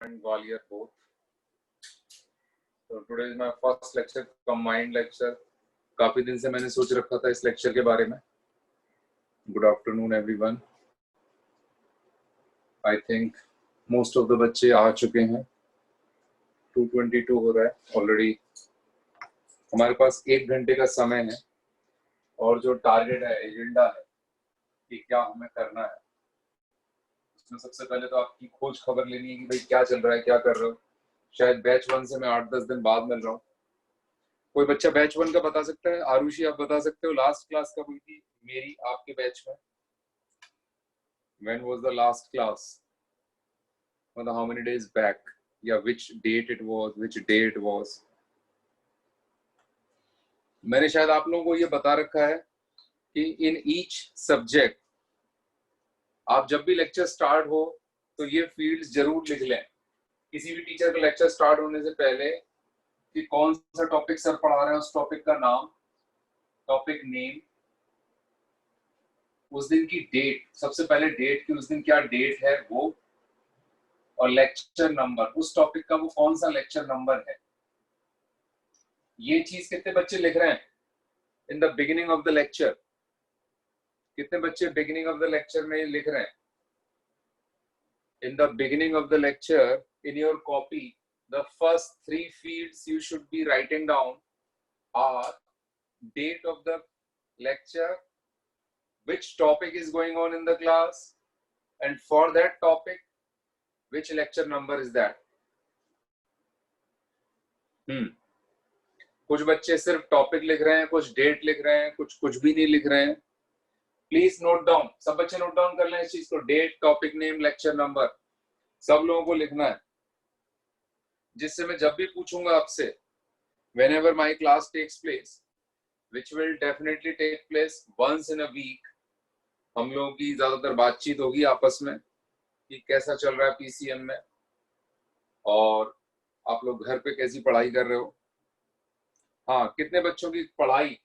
and Gwalior both. So today is my first lecture, combined lecture. काफी दिन से मैंने सोच रखा था इस लेक्चर के बारे में. Good afternoon everyone. I think most of the बच्चे आ चुके हैं. 2:22 हो रहा है ऑलरेडी. हमारे पास 1 घंटे का समय है और जो टारगेट है, एजेंडा है कि क्या हमें करना है, उसमें सबसे पहले तो आपकी खोज खबर लेनी है कि भाई क्या चल रहा है, क्या कर रहे हो. शायद बैच 1 से मैं 8-10 दिन बाद मिल रहा हूँ. कोई बच्चा बैच 1 का बता सकता है? आरुषि, आप बता सकते हो लास्ट क्लास कब हुई थी मेरी आपके बैच में? When was the last class? मतलब how many days back? या which date it was? Which day it was? मैंने शायद आप लोगों को ये बता रखा है कि इन ईच सब्जेक्ट आप जब भी लेक्चर स्टार्ट हो तो ये फील्ड्स जरूर लिख लें. किसी भी टीचर का लेक्चर स्टार्ट होने से पहले कि कौन सा टॉपिक सर पढ़ा रहे हैं, उस टॉपिक का नाम, टॉपिक नेम, उस दिन की डेट, सबसे पहले डेट की उस दिन क्या डेट है वो, और लेक्चर नंबर, उस टॉपिक का वो कौन सा लेक्चर नंबर है. ये चीज कितने बच्चे लिख रहे हैं in the beginning of the lecture? कितने बच्चे बिगिनिंग ऑफ द लेक्चर में लिख रहे हैं? In the beginning of the lecture in your copy the first 3 fields you should be writing down are date of the lecture, which topic is going on in the class, and for that topic which lecture number is that. कुछ बच्चे सिर्फ topic लिख रहे हैं, कुछ date लिख रहे हैं, कुछ भी नहीं लिख रहे हैं. प्लीज नोट डाउन, सब बच्चे नोट डाउन कर लें इस चीज को. Date, topic name, lecture number सब लोगों को लिखना है, जिससे मैं जब भी पूछूंगा आपसे, whenever my class takes place, which will definitely take place once in a week, हम लोगों की ज्यादातर बातचीत होगी आपस में कि कैसा चल रहा है पीसीएम में और आप लोग घर पे कैसी पढ़ाई कर रहे हो. हाँ, कितने बच्चों की पढ़ाई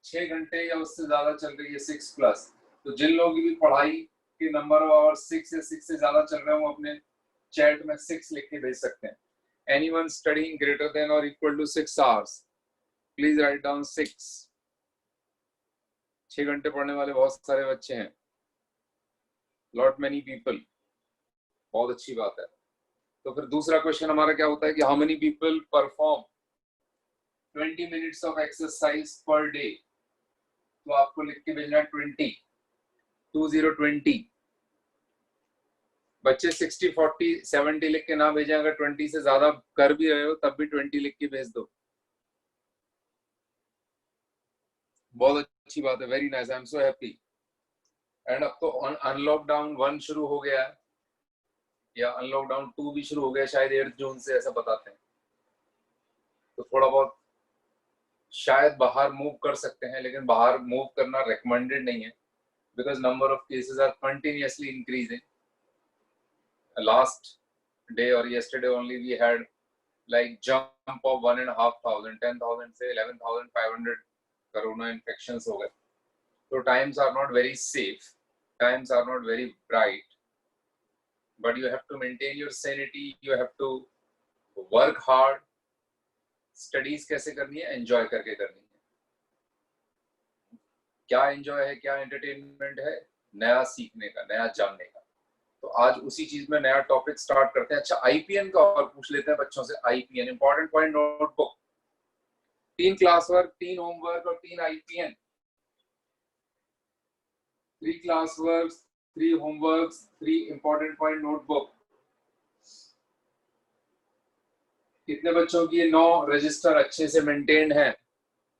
6 घंटे या उससे ज्यादा चल रही है, 6+? तो जिन लोगों की भी पढ़ाई के नंबर ऑफ आवर 6 या 6 से ज्यादा चल रहे हैं वो अपने चैट में 6 लिख के भेज सकते हैं. Anyone studying greater than or equal to 6 hours, please write down 6. 6 घंटे पढ़ने वाले बहुत सारे बच्चे हैं. Lot many people. बहुत अच्छी बात है. तो फिर दूसरा क्वेश्चन हमारा क्या होता है कि how many people perform 20 minutes of exercise per day? तो आपको लिख के भेजना 20. बच्चे 60, 40, 70 लिख के ना भेजें. अगर 20 से ज्यादा कर भी रहे हो तब भी 20 लिख के भेज दो. बहुत अच्छी बात है. Very nice, I am so happy. And अब तो अनलॉकडाउन 1 शुरू हो गया है या अनलॉकडाउन 2 भी शुरू हो गया शायद 8 जून से, ऐसा बताते हैं. तो थोड़ा बहुत शायद बाहर मूव कर सकते हैं, लेकिन बाहर मूव करना रिकमेंडेड नहीं है because number of cases are continuously increasing. Last day or yesterday only we had like jump of 1,500, 10,000 से 11,500 corona infections हो गए. So times are not very safe, times are not very bright, but you have to maintain your sanity, you have to work hard. Studies कैसे करनी है? Enjoy करके करनी है. क्या enjoy है, क्या entertainment है? नया सीखने का, नया जानने का. तो आज उसी चीज में नया टॉपिक स्टार्ट करते हैं. अच्छा, आईपीएन का और पूछ लेते हैं बच्चों से. IPN important point, notebook. 3 class work, 3 homework और 3 IPN. 3 class work, 3 homework, 3 important point notebook. कितने बच्चों की 9 रजिस्टर अच्छे से मेंटेन्ड है,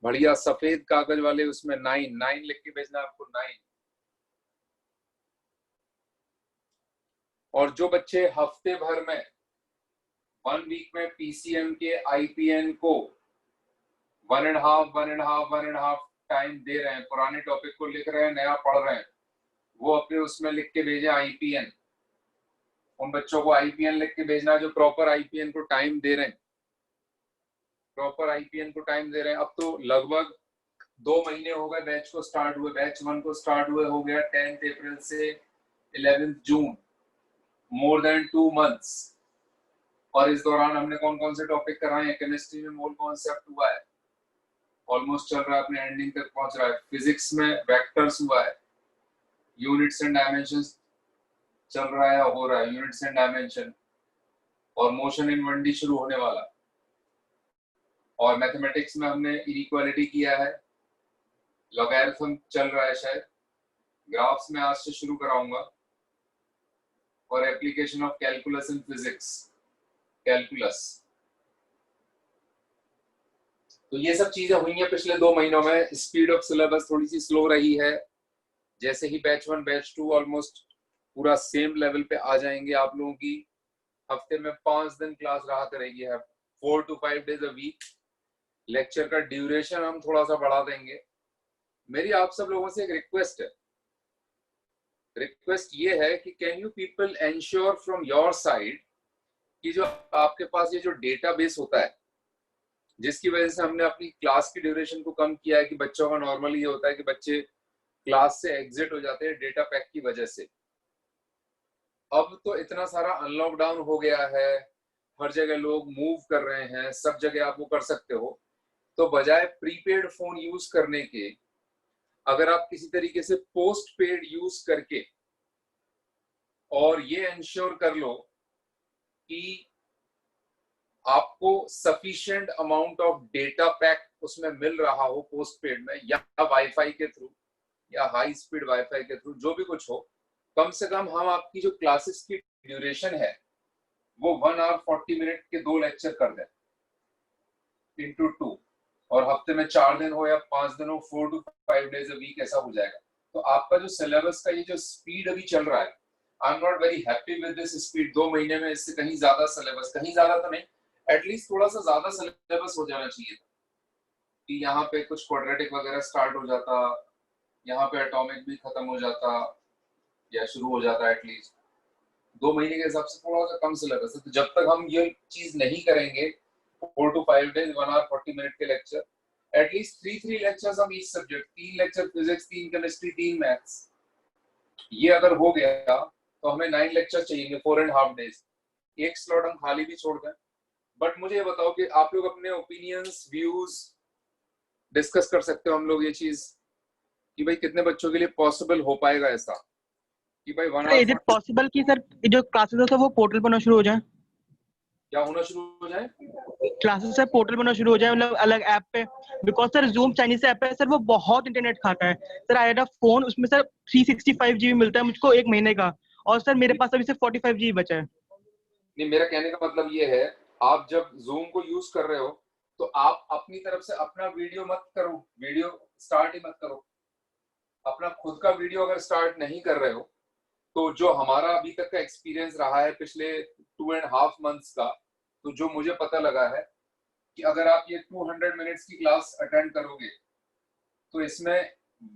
बढ़िया सफेद कागज वाले, उसमें 9 लिख के भेजना आपको. 9. और जो बच्चे हफ्ते भर में 1 वीक में पीसीएम के आईपीएन को 1.5 टाइम दे रहे हैं, पुराने टॉपिक को लिख रहे हैं, नया पढ़ रहे हैं, वो अपने उसमें लिख के भेजें आईपीएन. उन बच्चों को आईपीएन लिख के भेजना जो प्रॉपर आईपीएन को टाइम दे रहे हैं, प्रॉपर आईपीएन को टाइम दे रहे हैं. अब तो लगभग 2 महीने हो गए बैच को स्टार्ट हुए. बैच 1 को स्टार्ट हुए हो गया 10 अप्रैल से 11 जून. More than 2 months. और इस दौरान हमने कौन कौन से टॉपिक कराए हैं? केमिस्ट्री में मोल कॉन्सेप्ट हुआ है, ऑलमोस्ट चल रहा है, अपने एंडिंग तक पहुंच रहा है। फिजिक्स में वेक्टर्स हुआ है, यूनिट्स एंड डायमेंशंस चल रहा है, हो रहा है यूनिट्स एंड डायमेंशन, और मोशन इन 1D शुरू होने वाला। और मैथमेटिक्स में हमने इनइक्वालिटी किया है, लॉगरिथम चल रहा है शायद, ग्राफ्स में आज से शुरू कराऊंगा, और application of calculus in physics, calculus. तो ये सब चीजें हुई हैं पिछले 2 महीनों में। स्पीड ऑफ सिलेबस थोड़ी सी स्लो रही है, जैसे ही बैच 1 बैच 2 ऑलमोस्ट पूरा सेम लेवल पे आ जाएंगे आप लोगों की। हफ्ते में 5 दिन क्लास रहा करेगी, है 4 to 5 days a week। Lecture का ड्यूरेशन हम थोड़ा सा बढ़ा देंगे। मेरी आप सब लोगों से एक रिक्वेस्ट है, रिक्वेस्ट ये है कि can you people ensure from your side कि जो आपके पास ये जो डेटाबेस होता है, जिसकी वजह से हमने अपनी क्लास की ड्यूरेशन को कम किया है, कि बच्चों का नॉर्मली ये होता है कि बच्चे क्लास से एग्जिट हो जाते हैं डेटा पैक की वजह से। अब तो इतना सारा अनलॉकडाउन हो गया है, हर जगह लोग मूव कर रहे हैं, सब जगह आप वो कर सकते हो। तो बजाय प्रीपेड फोन यूज करने के, अगर आप किसी तरीके से पोस्ट पेड यूज करके और ये इंश्योर कर लो कि आपको sufficient amount of data pack उसमें मिल रहा हो पोस्ट पेड में, या वाईफाई के थ्रू या हाई स्पीड वाईफाई के थ्रू, जो भी कुछ हो, कम से कम हम आपकी जो क्लासेस की ड्यूरेशन है वो 1 hour 40 minute के 2 लेक्चर कर दें इंटू 2, और हफ्ते में 4 दिन हो या 5 दिन हो, 4 to 5 days a week ऐसा हो जाएगा। तो आपका जो सिलेबस का ये जो स्पीड अभी चल रहा है, आई am not very happy with this speed. 2 महीने में इससे कहीं ज्यादा सिलेबस, कहीं ज्यादा तो नहीं, एटलीस्ट थोड़ा सा ज्यादा सिलेबस हो जाना चाहिए था, कि यहाँ पे कुछ क्वाड्रेटिक वगैरह स्टार्ट हो जाता, यहाँ पे एटॉमिक भी खत्म हो जाता या शुरू हो जाता। एटलीस्ट 2 महीने के हिसाब से थोड़ा सा कम सिलेबस है। तो जब तक हम ये चीज नहीं करेंगे, 4 to 5 days 1 hour 40 minute के लेक्चर, एटलीस्ट 3 लेक्चर्स हम each subject, 3 lecture physics, 3 chemistry, 3 maths, ये अगर हो गया तो हमें 9 लेक्चर चाहिए 4.5 days। एक स्लॉट हम खाली भी छोड़ दें। बट मुझे ये बताओ कि आप लोग अपने ओपिनियंस, व्यूज डिस्कस कर सकते हो हम लोग ये चीज, कि भाई कितने बच्चों के लिए पॉसिबल हो पाएगा ऐसा, कि भाई 1 hour इज इट पॉसिबल कि सर जो क्लासेस है वो पोर्टल पर ना शुरू हो जाए? क्या होना शुरू हो जाए? क्लासेस से पोर्टल बनना शुरू हो जाए, मतलब अलग ऐप पे। Because sir zoom Chinese app है सर, वो बहुत इंटरनेट खाता है sir. I had a phone, उसमें सर 365 GB मिलता है मुझको 1 महीने का, और सर मेरे पास अभी सिर्फ 45 GB बचा है। नहीं, मेरा कहने का मतलब ये है, आप जब जूम को यूज कर रहे हो तो आप अपनी तरफ से अपना वीडियो मत करो, वीडियो स्टार्ट ही मत करो। अपना खुद का वीडियो अगर स्टार्ट नहीं कर रहे हो, तो जो हमारा अभी तक का एक्सपीरियंस रहा है पिछले 2.5 months का, तो जो मुझे पता लगा है कि अगर आप ये 200 मिनट्स की क्लास अटेंड करोगे तो इसमें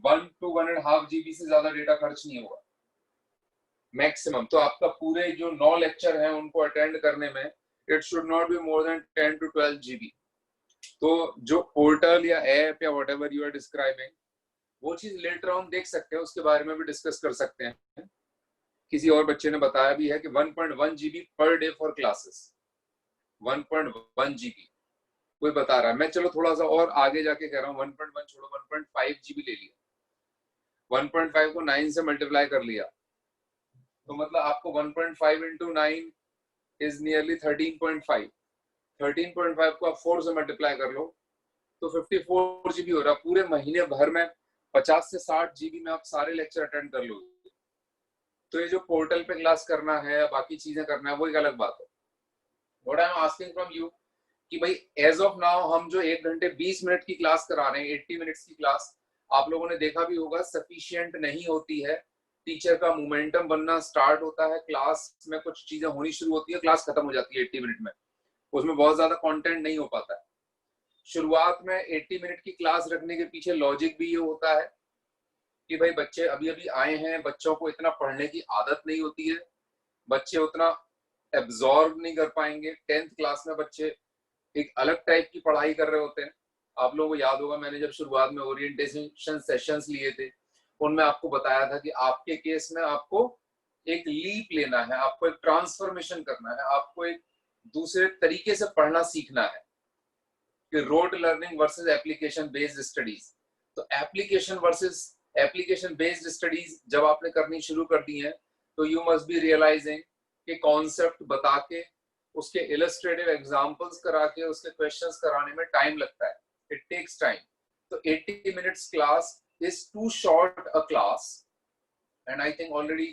1 to 1.5 GB से ज्यादा डेटा खर्च नहीं होगा मैक्सिमम। तो आपका पूरे जो 9 लेक्चर हैं उनको अटेंड करने में it should not be more than 10 to 12 GB। तो जो पोर्टल या ऐप या व्हाटएवर यू आर डिस्क्राइबिंग, वो चीज लेटर ऑन देख सकते हैं, उसके बारे में भी डिस्कस कर सकते हैं। किसी और बच्चे ने बताया भी है कि 1.1 GB per day for classes, 1.1 GB कोई बता रहा है। मैं चलो थोड़ा सा और आगे जाके कह रहा हूँ, 1.1 छोड़ो, 1.5 GB ले लिया, 1.5 को 9 से मल्टीप्लाई कर लिया, तो मतलब आपको 1.5 into 9 इज नियरली 13.5। 13.5 को आप 4 से मल्टीप्लाई कर लो तो 54 GB हो रहा। पूरे महीने भर में 50 से 60 GB में आप सारे लेक्चर अटेंड कर लोगे। तो ये जो पोर्टल पे क्लास करना है, बाकी चीजें करना है, वो एक अलग बात है। What I am asking from you कि भाई एज ऑफ नाउ हम जो 1 घंटे 20 मिनट की क्लास करा रहे हैं, 80 मिनट्स की क्लास, आप लोगों ने देखा भी होगा सफिशिएंट नहीं होती है। टीचर का मोमेंटम बनना स्टार्ट होता है, क्लास में कुछ चीजें होनी शुरू होती है, क्लास खत्म हो जाती है 80 मिनट में, उसमें बहुत ज्यादा कंटेंट नहीं हो पाता है। शुरुआत में 80 मिनट की क्लास रखने के पीछे लॉजिक भी ये होता है कि भाई बच्चे अभी अभी आए हैं, बच्चों को इतना पढ़ने की आदत नहीं होती है, बच्चे उतना एब्जॉर्ब नहीं कर पाएंगे। 10th क्लास में बच्चे एक अलग टाइप की पढ़ाई कर रहे होते हैं। आप लोगों को याद होगा, मैंने जब शुरुआत में ओरिएंटेशन सेशंस लिए थे, उनमें आपको बताया था कि आपके केस में आपको एक लीप लेना है, आपको एक ट्रांसफॉर्मेशन करना है, आपको एक दूसरे तरीके से पढ़ना सीखना है कि rote learning versus application based studies. तो एप्लीकेशन बेस्ड स्टडीज जब आपने करनी शुरू कर दी है तो यू मस्ट बी रियलाइजिंग कि कॉन्सेप्ट बता के उसके इलस्ट्रेटिव एग्जांपल्स करा के उसके क्वेश्चंस कराने में टाइम लगता है, इट टेक्स टाइम। तो 80 minutes class is too short a class and I think already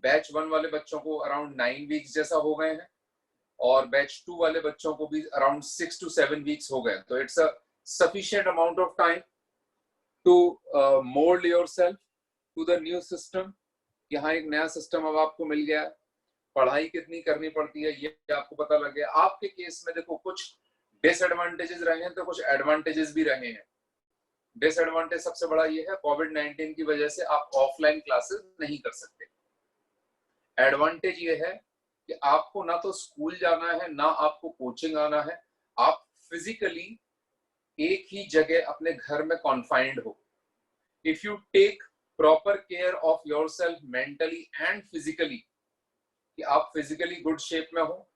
batch 1 वाले बच्चों को अराउंड 9 वीक्स जैसा हो गए हैं और बैच 2 वाले बच्चों को भी अराउंड 6 to 7 वीक्स हो गए। तो it's a sufficient amount of time to mold yourself to the new system कि हाँ एक नया सिस्टम अब आपको मिल गया है, पढ़ाई कितनी करनी पड़ती है ये आपको पता लग गया। आपके केस में देखो कुछ डिसएडवांटेजेस रहे हैं तो कुछ एडवांटेजेस भी रहे हैं। डिसएडवांटेज सबसे बड़ा ये है कोविड-19 की वजह से आप ऑफलाइन क्लासेस नहीं कर सकते। एडवांटेज ये है कि आपको ना तो स्कूल जाना है ना आपको कोचिंग आना है, आप फिजिकली एक ही जगह अपने घर में कॉन्फाइंड हो। If you take proper care of yourself mentally and physically कि आप फिजिकली गुड शेप में हो,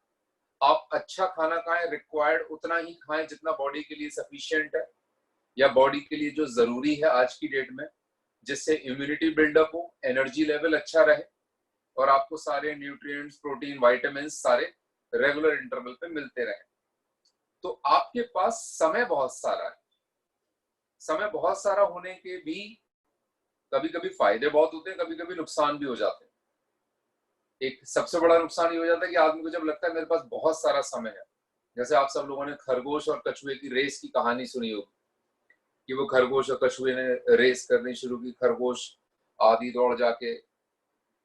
आप अच्छा खाना खाएं, रिक्वायर्ड उतना ही खाएं जितना बॉडी के लिए सफिशिएंट है या बॉडी के लिए जो जरूरी है आज की डेट में, जिससे इम्यूनिटी बिल्डअप हो, एनर्जी लेवल अच्छा रहे और आपको सारे न्यूट्रिएंट्स, प्रोटीन, विटामिन सारे रेगुलर इंटरवल पे मिलते रहे। तो आपके पास समय बहुत सारा है। समय बहुत सारा होने के भी कभी कभी फायदे बहुत होते हैं, कभी कभी नुकसान भी हो जाते हैं। एक सबसे बड़ा नुकसान ये हो जाता है कि आदमी को जब लगता है मेरे पास बहुत सारा समय है, जैसे आप सब लोगों ने खरगोश और कछुए की रेस की कहानी सुनी होगी कि वो खरगोश और कछुए ने रेस करनी शुरू की। खरगोश आधी दौड़ जाके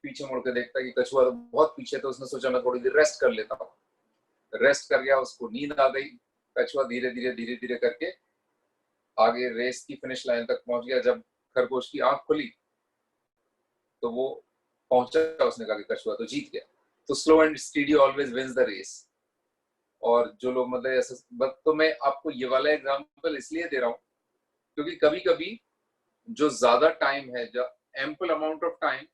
पीछे मुड़ के देखता है कि कछुआ तो बहुत पीछे, तो उसने सोचा मैं थोड़ी देर रेस्ट कर लेता हूँ। रेस्ट कर गया, उसको नींद आ गई। कछुआ धीरे धीरे करके आगे रेस की फिनिश लाइन तक पहुंच गया। जब खरगोश की आंख खुली तो वो पहुंचा, उसने कहा कि कछुआ तो जीत गया। तो slow and steady always wins the race. और जो लोग मतलब ऐसा, तो मैं आपको ये वाला एग्जांपल इसलिए दे रहा हूँ क्योंकि कभी कभी जो ज्यादा टाइम है, जो ample amount of time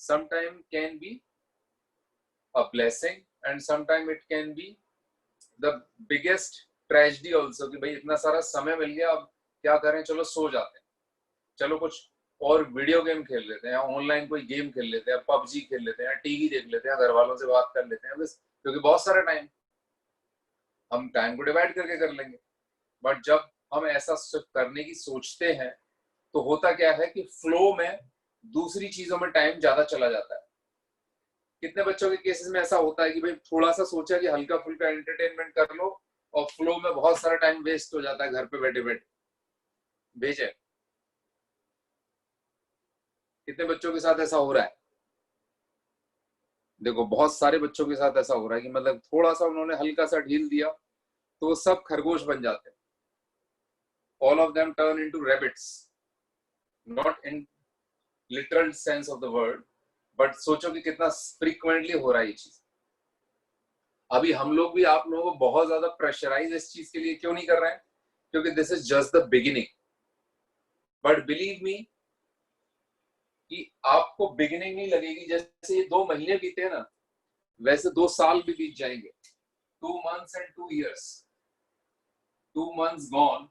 sometime can be a blessing and sometime it can be the biggest tragedy also कि भाई इतना सारा समय मिल गया, अब क्या करें, चलो सो जाते हैं, चलो कुछ और वीडियो गेम खेल लेते हैं, ऑनलाइन कोई गेम खेल लेते हैं, पबजी खेल लेते हैं, टीवी देख लेते हैं, घर वालों से बात कर लेते हैं, बस क्योंकि बहुत सारा टाइम, हम टाइम को डिवाइड करके कर लेंगे। बट जब हम ऐसा करने की सोचते हैं तो होता क्या है कि फ्लो में दूसरी चीजों में टाइम ज्यादा चला जाता है। कितने बच्चों के केसेस में ऐसा होता है कि भाई थोड़ा सा सोचा कि हल्का फुल्का एंटरटेनमेंट कर लो और फ्लो में बहुत सारा टाइम वेस्ट हो जाता है घर पे बैठे बैठे। भेजे कितने बच्चों के साथ ऐसा हो रहा है? देखो बहुत सारे बच्चों के साथ ऐसा हो रहा है कि मतलब थोड़ा सा उन्होंने हल्का सा ढील दिया तो वो सब खरगोश बन जाते हैं। All of them turn into rabbits, not in literal sense of the word, but सोचो कि कितना फ्रीक्वेंटली हो रहा है ये चीज। अभी हम लोग भी आप लोगों को बहुत ज्यादा प्रेशराइज इस चीज के लिए क्यों नहीं कर रहे हैं? क्योंकि this is just the beginning. But believe me कि आपको बिगिनिंग नहीं लगेगी। जैसे ये 2 महीने बीते ना, वैसे 2 साल भी बीत जाएंगे। 2 months and 2 years, 2 months gone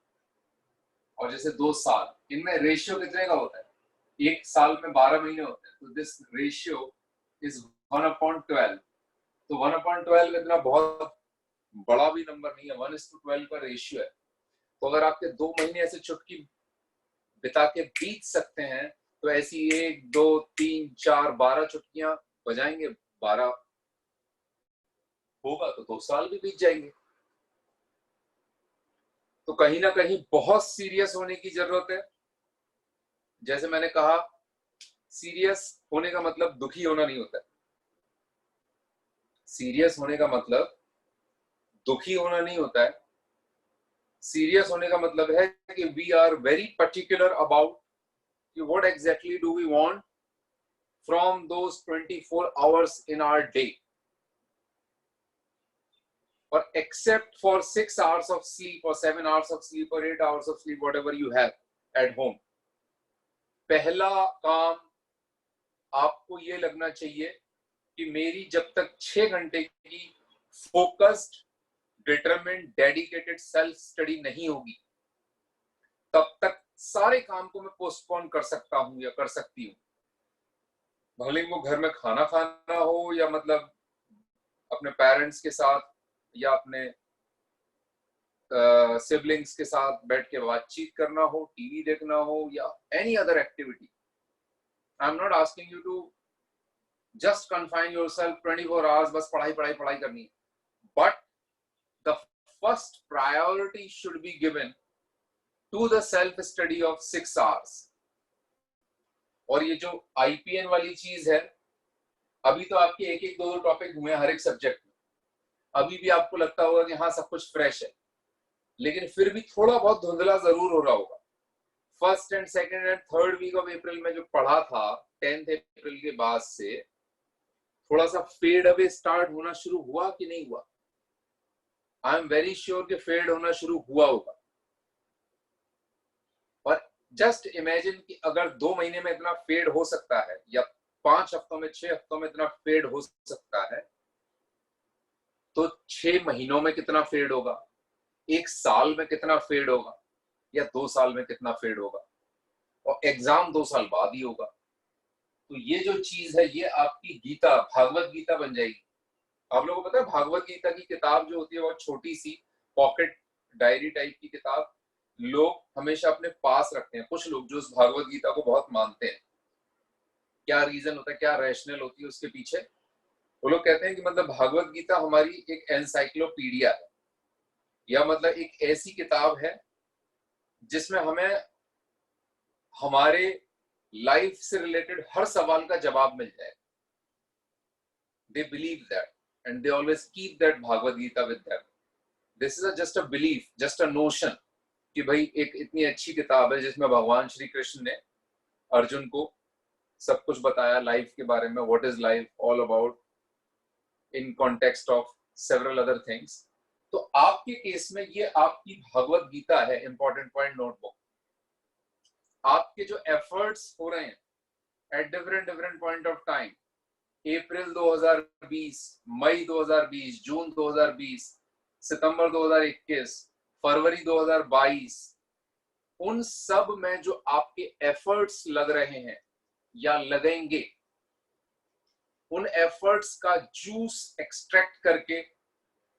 और जैसे 2 साल, इनमें रेशियो कितने का होता है? एक साल में 12 महीने होते हैं, तो दिस रेशियो इज 1/12। तो 1/12 इतना बहुत बड़ा भी नंबर नहीं है, 1:12 का रेशियो है। तो अगर आपके 2 महीने ऐसे चुटकी बिता के बीत सकते हैं तो ऐसी 1 2 3 4 12 चुटकियां बजाएंगे, 12 होगा तो 2 साल भी बीत जाएंगे। तो कहीं ना कहीं बहुत सीरियस होने की जरूरत है। जैसे मैंने कहा, सीरियस होने का मतलब दुखी होना नहीं होता है। सीरियस होने का मतलब दुखी होना नहीं होता है। सीरियस होने का मतलब है कि we are very particular about what exactly do we want from those 24 hours in our day, or except for 6 hours of sleep or 7 hours of sleep or 8 hours of sleep, whatever you have at home, पहला काम आपको ये लगना चाहिए कि मेरी जब तक 6 घंटे की focused, determined, dedicated self study नहीं होगी, तब तक सारे काम को मैं पोस्टपोन कर सकता हूं या कर सकती हूँ। भले ही वो घर में खाना खाना हो या मतलब अपने पेरेंट्स के साथ या अपने सिबलिंग्स के साथ बैठ के बातचीत करना हो, टीवी देखना हो या any other activity. I am not asking you to just confine yourself 24 hours बस पढ़ाई पढ़ाई पढ़ाई करनी है, but the first priority should be given to the self study of 6 hours. और ये जो आईपीएन वाली चीज है, अभी तो आपके एक एक दो टॉपिक हुए हर एक सब्जेक्ट में, अभी भी आपको लगता होगा कि हाँ सब कुछ फ्रेश है, लेकिन फिर भी थोड़ा बहुत धुंधला जरूर हो रहा होगा। First and second and third week of April में जो पढ़ा था 10th अप्रैल के बाद से थोड़ा सा फेड अवे स्टार्ट होना शुरू हुआ कि नहीं हुआ? आई एम वेरी श्योर कि फेड होना शुरू हुआ होगा। और जस्ट इमेजिन कि अगर 2 महीने में इतना फेड हो सकता है या 5 हफ्तों में 6 हफ्तों में इतना फेड हो सकता है, तो 6 महीनों में कितना फेड होगा, 1 साल में कितना फेड होगा, या 2 साल में कितना फेड होगा, और एग्जाम 2 साल बाद ही होगा। तो ये जो चीज है ये आपकी गीता, भागवत गीता बन जाएगी। आप लोगों को पता है भागवत गीता की किताब जो होती है बहुत छोटी सी पॉकेट डायरी टाइप की किताब लोग हमेशा अपने पास रखते हैं। कुछ लोग जो उस भागवत गीता को बहुत मानते हैं, क्या रीजन होता है, क्या रैशनल होती है उसके पीछे? वो लोग कहते हैं कि मतलब भागवत गीता हमारी एक एनसाइक्लोपीडिया है, या मतलब एक ऐसी किताब है जिसमें हमें हमारे लाइफ से रिलेटेड हर सवाल का जवाब मिल जाए। They believe that and they always keep that Bhagavad Gita with them. This is just a belief, just a notion कि भाई एक इतनी अच्छी किताब है जिसमें भगवान श्री कृष्ण ने अर्जुन को सब कुछ बताया लाइफ के बारे में, what is life all about in context of several other things। तो आपके केस में ये आपकी भगवत गीता है। इंपॉर्टेंट पॉइंट नोटबुक, आपके जो एफर्ट्स हो रहे हैं at different point of time, April 2020, May 2020, June 2020, September 2021, February 2022, उन सब में जो आपके एफर्ट्स लग रहे हैं या लगेंगे, उन एफर्ट्स का जूस एक्सट्रैक्ट करके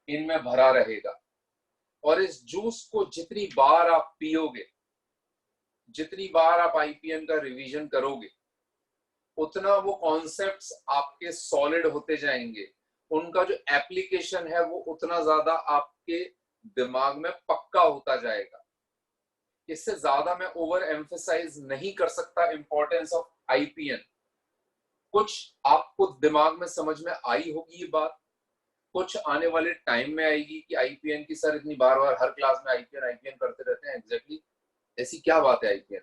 इनमें भरा रहेगा। और इस जूस को जितनी बार आप पियोगे, जितनी बार आप आईपीएन का रिवीजन करोगे, उतना वो कॉन्सेप्ट्स आपके सॉलिड होते जाएंगे, उनका जो एप्लीकेशन है वो उतना ज्यादा आपके दिमाग में पक्का होता जाएगा। इससे ज्यादा मैं ओवर एम्फेसाइज नहीं कर सकता इंपॉर्टेंस ऑफ आईपीएन। कुछ आपको दिमाग में समझ में आई होगी ये बात, कुछ आने वाले टाइम में आएगी कि आईपीएन की सर इतनी बार बार हर क्लास में आईपीएन करते रहते हैं, एग्जैक्टली ऐसी क्या बात है आईपीएन,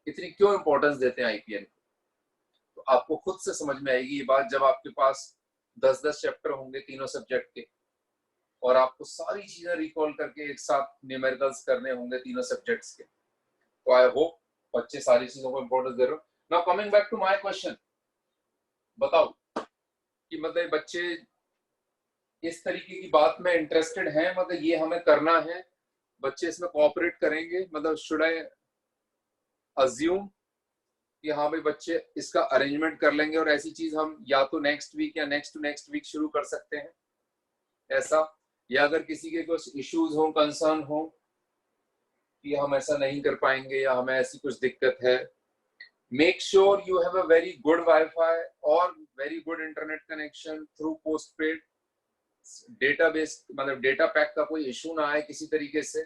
इतनी क्यों इंपॉर्टेंस देते हैं आईपीएन को? तो आपको खुद से समझ में आएगी ये बात जब आपके पास 10-10 चैप्टर होंगे तीनों सब्जेक्ट के, और आपको सारी चीजें रिकॉल करके एक साथ न्यूमेरिकल्स करने होंगे तीनों सब्जेक्ट्स के। तो आई होप बच्चे सारी चीजों को इंपॉर्टेंस दे रहे हो। Now coming back to my question, बताओ कि मतलब बच्चे इस तरीके की बात में इंटरेस्टेड हैं, मतलब ये हमें करना है, बच्चे इसमें कोऑपरेट करेंगे, मतलब शुड आई अज्यूम कि हाँ भाई बच्चे इसका अरेंजमेंट कर लेंगे और ऐसी चीज हम या तो नेक्स्ट वीक या नेक्स्ट टू नेक्स्ट वीक शुरू कर सकते हैं ऐसा? या अगर किसी के कुछ इश्यूज हो, कंसर्न हो कि हम ऐसा नहीं कर पाएंगे या हमें ऐसी कुछ दिक्कत है, make sure you have a very good wifi और very good internet connection through postpaid database, मतलब डेटा पैक का कोई इशू ना आए किसी तरीके से,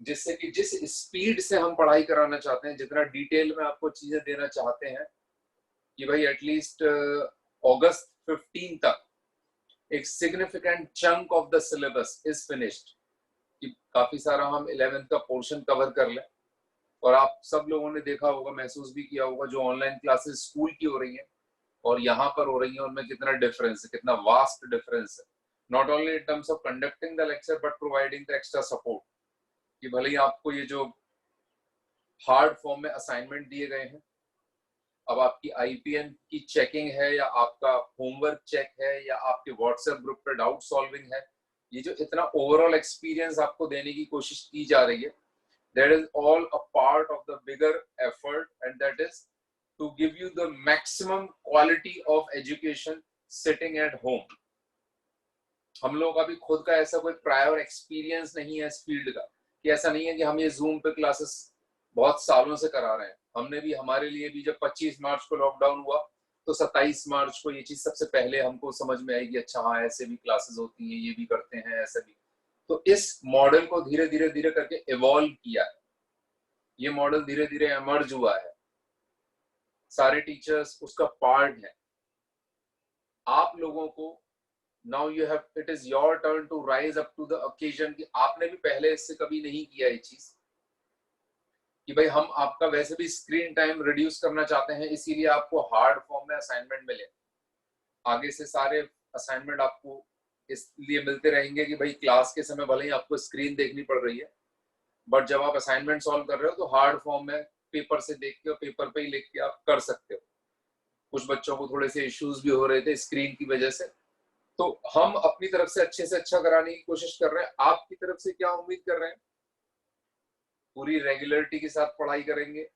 जिससे कि जिस स्पीड से हम पढ़ाई कराना चाहते हैं, जितना डिटेल में आपको चीजें देना चाहते हैं कि भाई एटलीस्ट अगस्त 15 तक एक significant chunk of the syllabus is finished, कि काफी सारा हम 11th का पोर्शन कवर कर लें। और आप सब लोगों ने देखा होगा, महसूस भी किया होगा, जो ऑनलाइन क्लासेस स्कूल की हो रही हैं और यहाँ पर हो रही हैं, उनमें कितना डिफरेंस है, कितना वास्ट डिफरेंस है, not only in terms of conducting the lecture but providing the extra support. कि भले ही आपको ये जो हार्ड फॉर्म में असाइनमेंट दिए गए हैं अब आपकी आईपीएन की चेकिंग है या आपका होमवर्क चेक है या आपके व्हाट्सएप ग्रुप पे डाउट सॉल्विंग है, ये जो इतना ओवरऑल एक्सपीरियंस आपको देने की कोशिश की जा रही है, that is all a part of the bigger effort and that is to give you the maximum quality of education sitting at home. हम लोगों का भी खुद का ऐसा कोई प्रायर एक्सपीरियंस नहीं है इस फील्ड का, कि ऐसा नहीं है कि हम ये जूम पे क्लासेस बहुत सालों से करा रहे हैं। हमने भी, हमारे लिए भी जब 25 मार्च को लॉकडाउन हुआ तो 27 मार्च को ये चीज सबसे पहले हमको समझ में आई कि अच्छा हाँ ऐसे भी क्लासेस होती हैं, ये भी करते हैं, ऐसे भी। तो इस मॉडल को धीरे धीरे धीरे करके इवॉल्व किया है, ये मॉडल धीरे धीरे एमर्ज हुआ है, सारे टीचर्स उसका पार्ट है। आप लोगों को now you have, it is your turn to rise up to the occasion कि आपने भी पहले इससे कभी नहीं किया ये चीज, कि भाई हम आपका वैसे भी स्क्रीन टाइम रिड्यूस करना चाहते हैं, इसीलिए आपको हार्ड फॉर्म में असाइनमेंट मिले। आगे से सारे असाइनमेंट आपको इसलिए मिलते रहेंगे कि भाई क्लास के समय भले ही आपको स्क्रीन देखनी पड़ रही है, बट जब आप असाइनमेंट सॉल्व कर रहे हो तो हार्ड फॉर्म में पेपर से देख के और पेपर पे ही लिख के आप कर सकते हो। कुछ बच्चों को थोड़े से इश्यूज भी हो रहे थे स्क्रीन की वजह से, तो हम अपनी तरफ से अच्छे से अच्छा कराने की कोशिश कर रहे हैं। आपकी तरफ से क्या उम्मीद कर रहे हैं? पूरी रेगुलरिटी के साथ पढ़ाई करेंगे।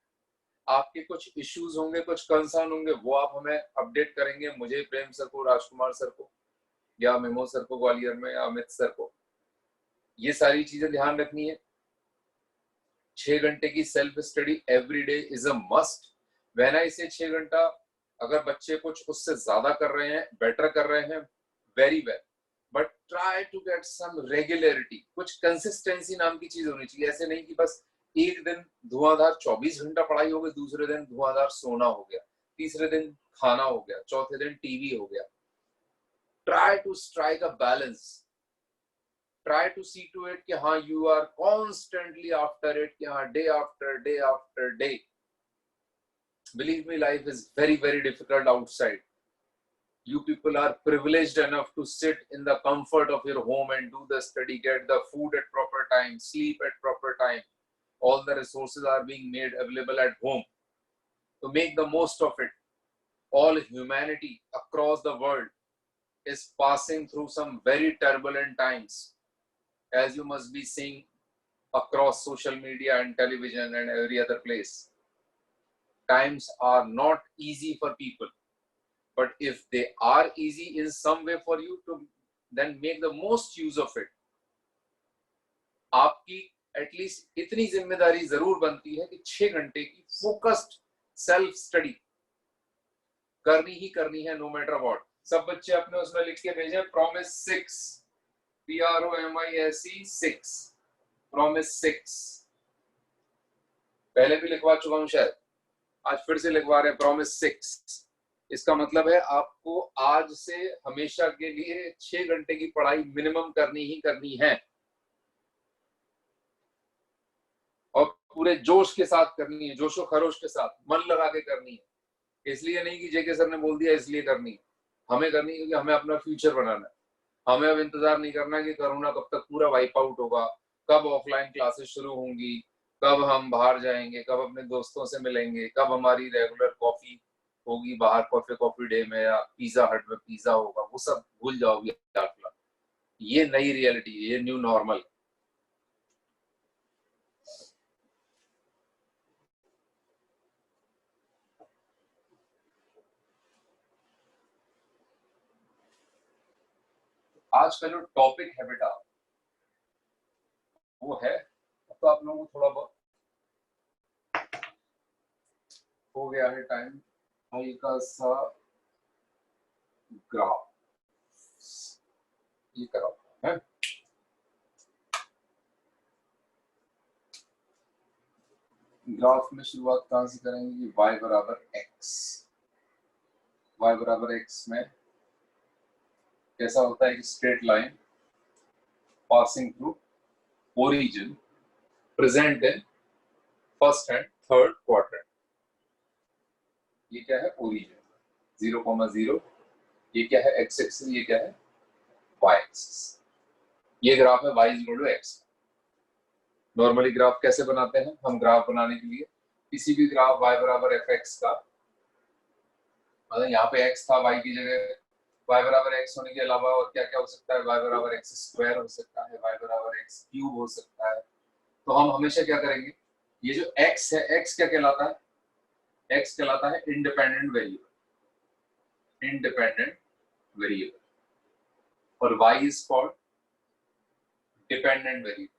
आपके कुछ इश्यूज होंगे, कुछ कंसर्न होंगे, वो आप हमें अपडेट करेंगे, मुझे, प्रेम सर को, राजकुमार सर को, या मेमो सर को ग्वालियर में, या अमित सर को। ये सारी चीजें ध्यान रखनी है। 6 घंटे की self study every day is a must. When I से 6 घंटा, अगर बच्चे कुछ उससे ज्यादा कर रहे हैं, बेटर कर रहे हैं, very well, but try to get some regularity. कुछ कंसिस्टेंसी नाम की चीज होनी चाहिए। ऐसे नहीं कि बस एक दिन धुआंधार 24 घंटा पढ़ाई हो गई, दूसरे दिन धुआंधार सोना हो गया, तीसरे दिन खाना हो गया, चौथे दिन टीवी हो गया। Try to strike a balance, try to see to it कि हाँ you are constantly after it, कि हाँ day after day after day. Believe me, life is very very difficult outside. You people are privileged enough to sit in the comfort of your home and do the study, get the food at proper time, sleep at proper time. All the resources are being made available at home. So make the most of it. All humanity across the world is passing through some very turbulent times, as you must be seeing across social media and television and every other place. Times are not easy for people. But if they are easy in some way for you, to then make the most use of it. आपकी at least इतनी जिम्मेदारी जरूर बनती है कि 6 घंटे की focused self study करनी ही करनी है, नो मैटर व्हाट। सब बच्चे अपने उसमें लिख के भेजें प्रॉमिस 6, PROMISE 6, प्रॉमिस 6। पहले भी लिखवा चुका हूं शायद, आज फिर से लिखवा रहे हैं प्रॉमिस 6। इसका मतलब है आपको आज से हमेशा के लिए 6 घंटे की पढ़ाई मिनिमम करनी ही करनी है, और पूरे जोश के साथ करनी है, जोशो खरोश के साथ, मन लगा के करनी है। इसलिए नहीं कि जेके सर ने बोल दिया इसलिए करनी है, हमें करनी है क्योंकि हमें अपना फ्यूचर बनाना है। हमें अब इंतजार नहीं करना कि कोरोना कब तक पूरा वाइप आउट होगा, कब ऑफलाइन क्लासेस शुरू होंगी, कब हम बाहर जाएंगे, कब अपने दोस्तों से मिलेंगे, कब हमारी रेगुलर कॉफी होगी बाहर कॉफी डे में, या पिज्जा हट में पिज्जा होगा, वो सब भूल जाओगे आप। ये नई रियलिटी, ये न्यू नॉर्मल। आज का जो टॉपिक है बेटा वो है, तो आप लोगों को थोड़ा बहुत हो गया है टाइम, हल्का सा ग्राफ ये करो है। ग्राफ में शुरुआत कहां से करेंगे कि y बराबर x, y बराबर x में कैसा होता है कि straight line passing through origin present in first and third quadrant. ये क्या है? ओरिजिन 0,0। ये क्या है? x axis. ये क्या है? y axis. ये ग्राफ है y equal to x। Normally graph कैसे बनाते हैं हम? ग्राफ बनाने के लिए किसी भी ग्राफ y बराबर fx का मतलब यहाँ पे x था, y की जगह y बराबर x होने के अलावा और क्या क्या हो सकता है, y बराबर x स्क्वायर हो सकता है, y बराबर x क्यूब हो सकता है। तो हम हमेशा क्या करेंगे, ये जो x है, x क्या कहलाता है, x कहलाता है इंडिपेंडेंट वेरिएबल, इंडिपेंडेंट वेरिएबल, और y is called dependent variable.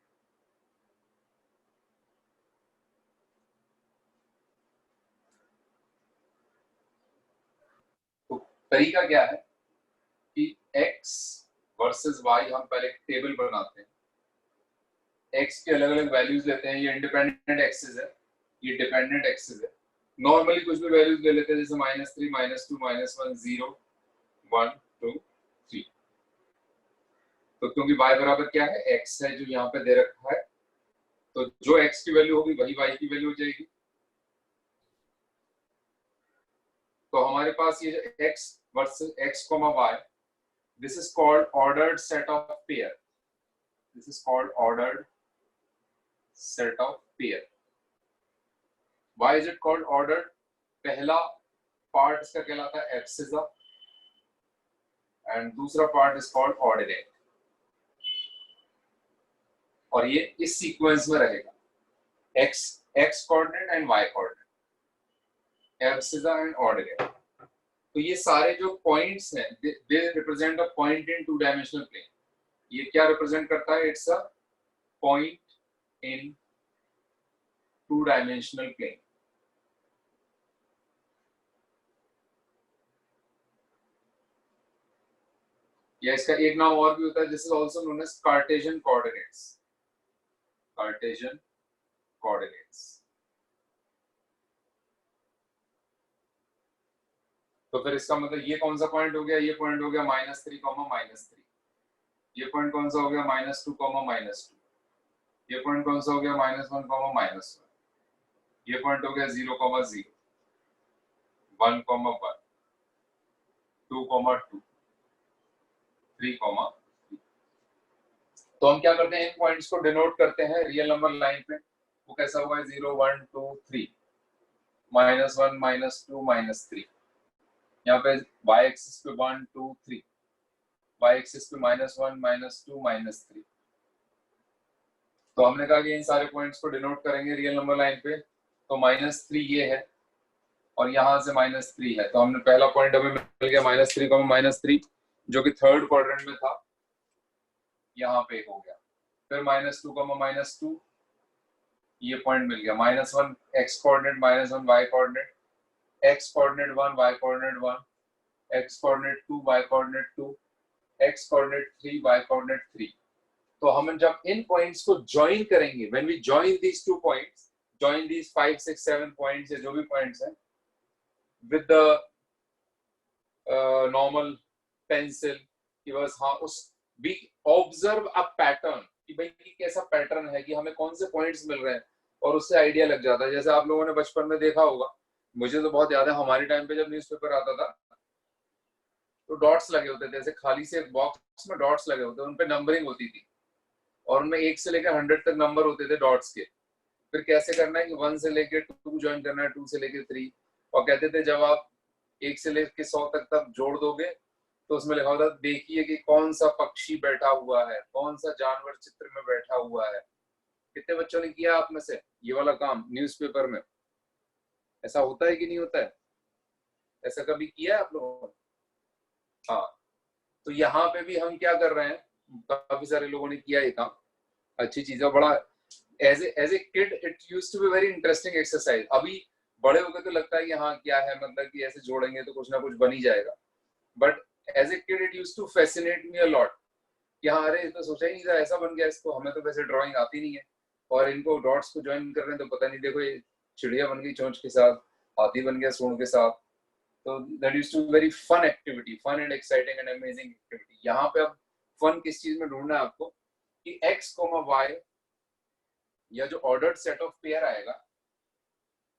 तो तरीका क्या है कि x वर्सेस y हम पहले टेबल बनाते हैं, x के अलग अलग वैल्यूज लेते हैं, ये इंडिपेंडेंट एक्सेस है, ये डिपेंडेंट एक्सेस है। नॉर्मली कुछ भी वैल्यूज ले लेते हैं, जैसे -3, -2, -1, 0, 1, 2, 3। तो क्योंकि y बराबर क्या है, x है जो यहाँ पे दे रखा है, तो जो x की वैल्यू होगी वही y की वैल्यू हो जाएगी। तो हमारे पास ये जो x versus x, y, this is called ordered set of pair, this is called ordered set of pair। why is it called ordered? पहला पार्ट इसका कहलाता है एब्सिसा एंड दूसरा पार्ट इज कॉल्ड ऑर्डिनेट, और ये इस सीक्वेंस में रहेगा, x coordinate and y coordinate, abscissa and ordinate. तो ये सारे जो पॉइंट्स हैं, they represent a point in two dimensional plane. ये क्या रिप्रेजेंट करता है, it's a point in two dimensional plane. या इसका एक नाम और भी होता है, this is also known as Cartesian coordinates, Cartesian coordinates. तो फिर इसका मतलब ये कौन सा पॉइंट हो गया, ये पॉइंट हो गया -3, -3। ये पॉइंट कौन सा हो गया, -2, -2। ये पॉइंट कौन सा हो गया, -1, -1। ये पॉइंट हो गया 0, 0, 1, 1, 2, 2, 3, 3। तो हम क्या करते हैं, इन पॉइंट्स को डिनोट करते हैं रियल नंबर लाइन पे। वो कैसा हुआ है, 0, 1, 2, 3, -1, -2, -3। यहाँ पे y एक्सिस पे 1, 2, 3, y एक्सिस पे -1, -2, -3। तो हमने कहा कि इन सारे पॉइंट्स को डिनोट करेंगे रियल नंबर लाइन पे। तो -3 ये है और यहाँ से -3 है, तो हमने पहला पॉइंट हमें मिल गया -3, -3, जो कि थर्ड क्वाड्रेंट में था, यहाँ पे हो गया। फिर -2, -2, ये पॉइंट मिल गया। -1 x coordinate, -1 y coordinate, x coordinate 1, y coordinate 1, x coordinate 2, y coordinate 2, x coordinate 3, y coordinate 3। तो हम जब इन पॉइंट्स को ज्वाइन करेंगे, when we join these two points, join these 5, 6, 7 points या जो भी पॉइंट्स हैं विद द नॉर्मल पेंसिल, कि बस हाँ उस वी ऑब्जर्व अ पैटर्न, कि भाई कैसा पैटर्न है, कि हमें कौन से पॉइंट्स मिल रहे हैं, और उससे आइडिया लग जाता है। जैसे आप लोगों ने बचपन में देखा होगा, मुझे तो बहुत याद है, हमारे टाइम पे जब न्यूज़पेपर आता था तो डॉट्स लगे होते थे, ऐसे खाली से बॉक्स में डॉट्स लगे होते, उन पे नंबरिंग होती थी, और उनमें 1 से लेकर 100 तक नंबर होते थे डॉट्स के। फिर कैसे करना है कि 1 से लेकर 2 ज्वाइन करना है, 2 से लेकर 3, और कहते थे जब आप 1 से लेकर 100 तक तब जोड़ दोगे तो उसमें लिखा होता देखिए कि कौन सा पक्षी बैठा हुआ है, कौन सा जानवर चित्र में बैठा हुआ है। कितने बच्चों ने किया आप में से ये वाला काम न्यूज़पेपर में? ऐसा होता है कि नहीं होता है? ऐसा कभी किया है आप लोगों ने? हाँ, तो यहाँ पे भी हम क्या कर रहे हैं, काफी सारे लोगों ने किया ये काम, अच्छी चीज है। बड़ा as a kid it used to be very interesting exercise. अभी बड़े होकर तो लगता है कि हाँ क्या है, मतलब कि ऐसे जोड़ेंगे तो कुछ ना कुछ बन ही जाएगा, but as a kid it used to fascinate me a lot कि हाँ अरे तो सोचा ही नहीं था ऐसा बन गया इसको, हमें तो वैसे ड्राइंग आती नहीं है, और इनको डॉट्स को ज्वाइन कर रहे हैं तो पता नहीं, देखो ये चिड़िया बन गई चोंच के साथ, हाथी बन गया सूंड के साथ। तो that used to very fun activity, fun and exciting and amazing activity. यहाँ पे अब फन किस चीज में ढूंढना है आपको, कि x, y या जो ऑर्डर्ड सेट ऑफ पेयर आएगा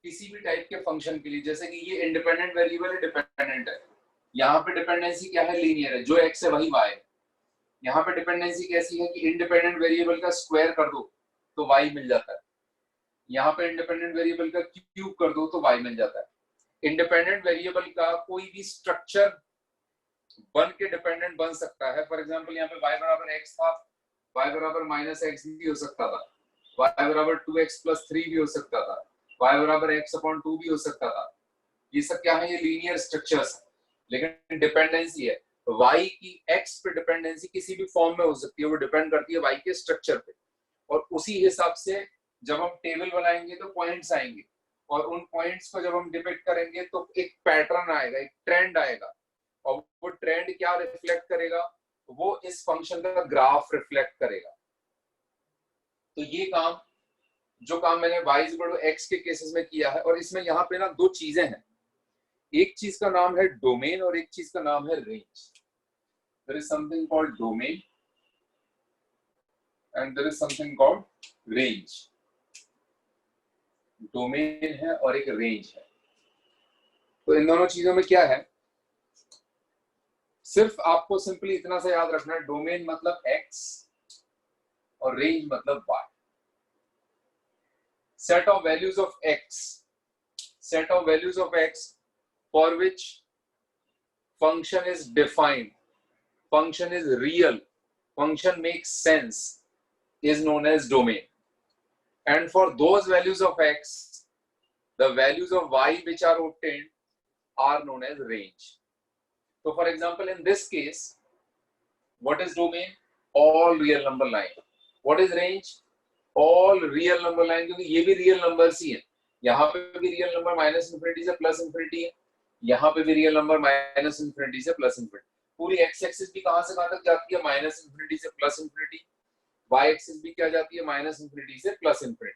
किसी भी टाइप के फंक्शन के लिए, जैसे कि ये इंडिपेंडेंट वेरिएबल है, डिपेंडेंट है, यहाँ पे डिपेंडेंसी क्या है, लीनियर है, जो x है वही y है। यहाँ पे डिपेंडेंसी कैसी है कि इंडिपेंडेंट वेरिएबल का स्क्वायर कर दो तो y मिल जाता है, यहाँ पे इंडिपेंडेंट वेरिएबल का क्यूब कर दो तो y मिल जाता है। इंडिपेंडेंट वेरिएबल का कोई भी स्ट्रक्चर बन के डिपेंडेंट बन सकता है। फॉर एग्जांपल यहाँ पे y बराबर x था, y बराबर -x भी हो सकता था, y बराबर 2x+3 भी हो सकता था, y बराबर x/2 भी हो सकता था। ये सब क्या है? ये लीनियर स्ट्रक्चर्स। लेकिन डिपेंडेंसी है, y की x पे डिपेंडेंसी किसी भी फॉर्म में हो सकती है, वो डिपेंड करती है y के स्ट्रक्चर पे। और उसी हिसाब से जब हम टेबल बनाएंगे तो पॉइंट्स आएंगे, और उन पॉइंट्स को जब हम डिपिक्ट करेंगे तो एक पैटर्न आएगा, एक ट्रेंड आएगा, और वो ट्रेंड क्या रिफ्लेक्ट करेगा? वो इस फंक्शन का ग्राफ रिफ्लेक्ट करेगा। तो ये काम, जो काम मैंने y=x के केसेस में किया है, और इसमें यहाँ पे ना दो चीजें हैं, एक चीज का नाम है डोमेन और एक चीज का नाम है range. There is something called domain and there is something called range. Domain है और एक रेंज है। तो इन दोनों चीजों में क्या है? सिर्फ आपको सिंपली इतना सा याद रखना है, डोमेन मतलब x और रेंज मतलब y। Set of values of x, set of values of x for which function is defined, function is real, function makes sense, is known as domain. And for those values of x, the values of y which are obtained are known as range. So for example, in this case, what is domain? All real number line. What is range? All real number line, क्योंकि ये भी real numbers ही है। यहाँ पे भी real number -∞ से +∞ है, यहाँ पे भी रियल नंबर -∞ से +∞। पूरी x एक्सिस भी कहां से कहां तक जाती है? -∞ से +∞। y एक्सिस भी क्या जाती है? -∞ से +∞।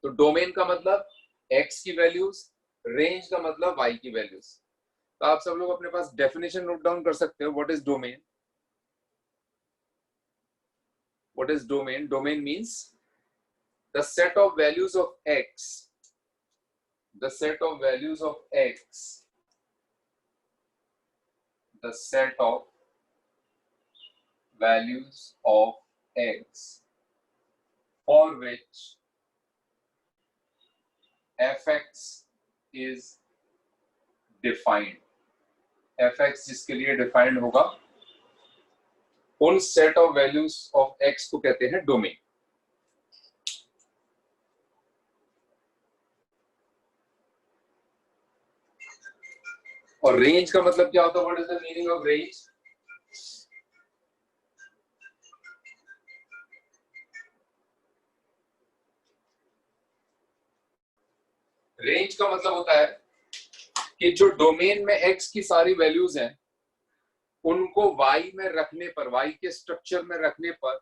तो डोमेन का मतलब x की वैल्यूज, रेंज का मतलब y की वैल्यूज। तो आप सब लोग अपने पास डेफिनेशन नोट डाउन कर सकते हो। What is domain? What is domain? Domain means the set of values of x, the set of values of x, the set of values of x for which fx is defined. fx जिसके लिए defined होगा, उन set of values of x को कहते हैं domain. और range का मतलब क्या होता है? What is the meaning of range? Range का मतलब होता है कि जो डोमेन में x की सारी वैल्यूज हैं, उनको y में रखने पर, y के स्ट्रक्चर में रखने पर,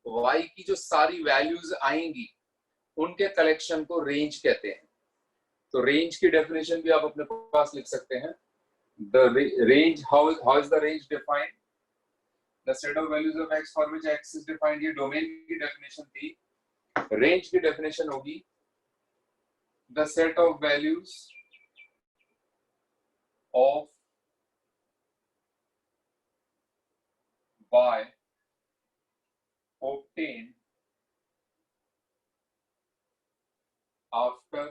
y की जो सारी वैल्यूज आएंगी, उनके कलेक्शन को रेंज कहते हैं। तो रेंज की डेफिनेशन भी आप अपने पास लिख सकते हैं। The range, how is the range defined? The set of values of x for which x is defined। ये डोमेन की डेफिनेशन थी। रेंज की डेफिनेशन होगी the set of values of y obtained after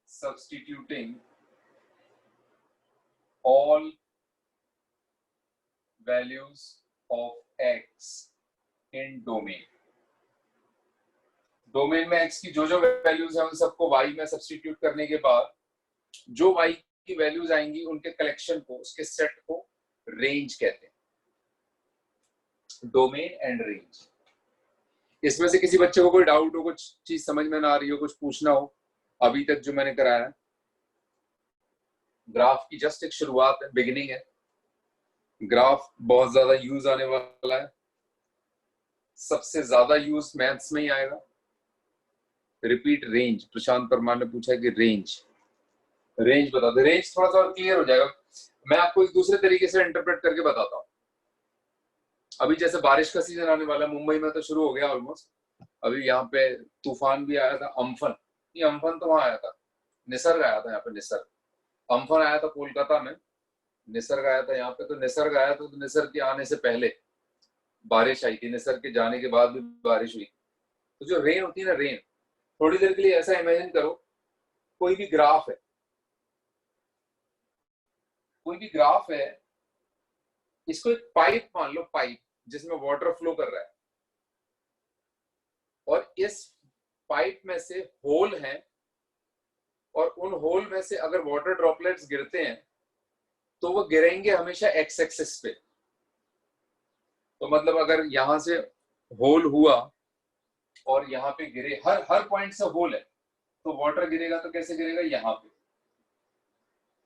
substituting all values of x in domain। Domain में x की जो जो values हैं, उन सबको y में सब्स्टिट्यूट करने के बाद जो y की वैल्यूज आएंगी, उनके कलेक्शन को, उसके सेट को रेंज कहते हैं। Domain and range. इसमें से किसी बच्चे को कोई डाउट हो, कुछ चीज समझ में ना आ रही हो, कुछ पूछना हो अभी तक जो मैंने कराया? ग्राफ की जस्ट एक शुरुआत है, बिगिनिंग है। ग्राफ बहुत ज्यादा यूज आने वाला है, सबसे ज्यादा यूज मैथ्स में ही आएगा। Repeat range. प्रशांत परमार ने पूछा है कि रेंज बता दो। रेंज थोड़ा सा और क्लियर हो जाएगा। मैं आपको एक दूसरे तरीके से इंटरप्रेट करके बताता हूँ। अभी जैसे बारिश का सीजन आने वाला है, मुंबई में तो शुरू हो गया ऑलमोस्ट। अभी यहाँ पे तूफान भी आया था, अम्फन। ये अम्फन तो वहां आया था, निसर्ग आया था यहाँ पे। निसर्ग, अम्फन आया था कोलकाता में, निसर्ग आया था यहाँ पे। तो निसर्ग आया था, तो निसर्ग के आने से पहले बारिश आई थी, निसर्ग के जाने के बाद भी बारिश हुई। तो जो रेन होती है ना, रेन, थोड़ी देर के लिए ऐसा इमेजिन करो, कोई भी ग्राफ है, कोई भी ग्राफ है, इसको एक पाइप मान लो, पाइप जिसमें वाटर फ्लो कर रहा है, और इस पाइप में से होल है, और उन होल में से अगर वाटर ड्रॉपलेट्स गिरते हैं तो वो गिरेंगे हमेशा एक्स एक्सिस पे। तो मतलब अगर यहां से होल हुआ और यहाँ पे गिरे, हर हर पॉइंट से होल है, तो वाटर गिरेगा तो कैसे गिरेगा, यहाँ पे,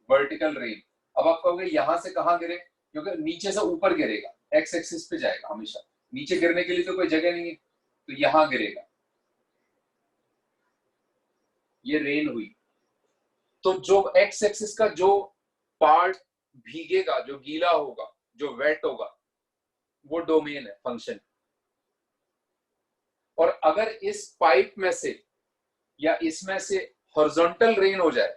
वर्टिकल रेन। अब आप कहोगे यहां से कहां गिरे, क्योंकि नीचे से ऊपर गिरेगा, एक्स एक्सिस पे जाएगा हमेशा, नीचे गिरने के लिए तो कोई जगह नहीं है, तो यहां गिरेगा, ये रेन हुई। तो जो एक्स एक्सिस का जो पार्ट भीगेगा, जो गीला होगा, जो वेट होगा, वो डोमेन है, फंक्शन। और अगर इस पाइप में से या इसमें से हॉरिजॉन्टल रेन हो जाए,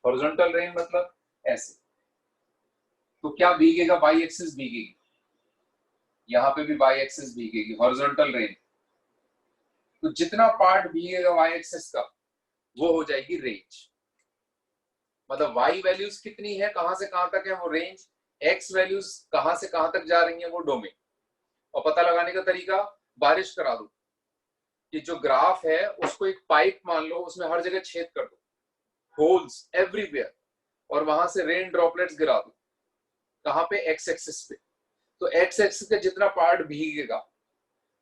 हॉरिजॉन्टल रेन मतलब ऐसे, तो क्या भीगेगा, बाई एक्सिस भीगेगी, यहां पे भी बाई एक्सिस भीगेगी, हॉरिजॉन्टल रेन। तो जितना पार्ट भीगेगा वाई एक्सिस का, वो हो जाएगी रेंज। मतलब वाई वैल्यूज कितनी है, कहां से कहां तक है, वो रेंज। एक्स वैल्यूज कहां से कहां तक जा रही है, वो डोमेन। और पता लगाने का तरीका, बारिश करा दो, कि जो ग्राफ है उसको एक पाइप मान लो, उसमें हर जगह छेद कर दो, होल्स एवरीवेयर, और वहां से रेन ड्रॉपलेट्स गिरा दो, कहां पे, एक्स एक्सिस पे। तो एक्स एक्सिस का जितना पार्ट भीगेगा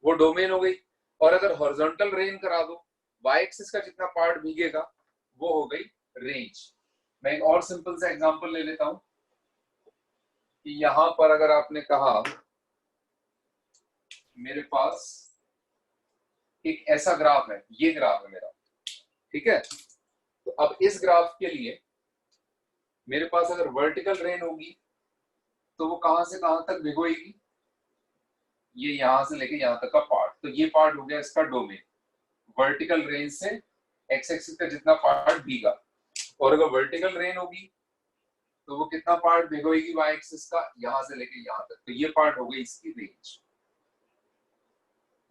वो डोमेन हो गई। और अगर हॉरिजॉन्टल रेन करा दो, वाई एक्सिस का जितना पार्ट भीगेगा वो हो गई रेंज। मैं एक और सिंपल सा एग्जांपल ले लेता हूं, कि यहां पर अगर आपने कहा मेरे पास एक ऐसा ग्राफ है, ये ग्राफ है मेरा, ठीक है। तो अब इस ग्राफ के लिए मेरे पास अगर वर्टिकल रेन होगी तो वो कहां से कहां तक भिगोएगी, ये यहां से लेके यहां तक का पार्ट, तो ये पार्ट हो गया इसका डोमेन, वर्टिकल रेन से एक्स एक्सिस का जितना पार्ट भीगा। और अगर वर्टिकल रेन होगी तो वो कितना पार्ट भिगोएगी वाई एक्सिस का, यहां से लेके यहां तक, तो ये पार्ट हो गई इसकी रेंज।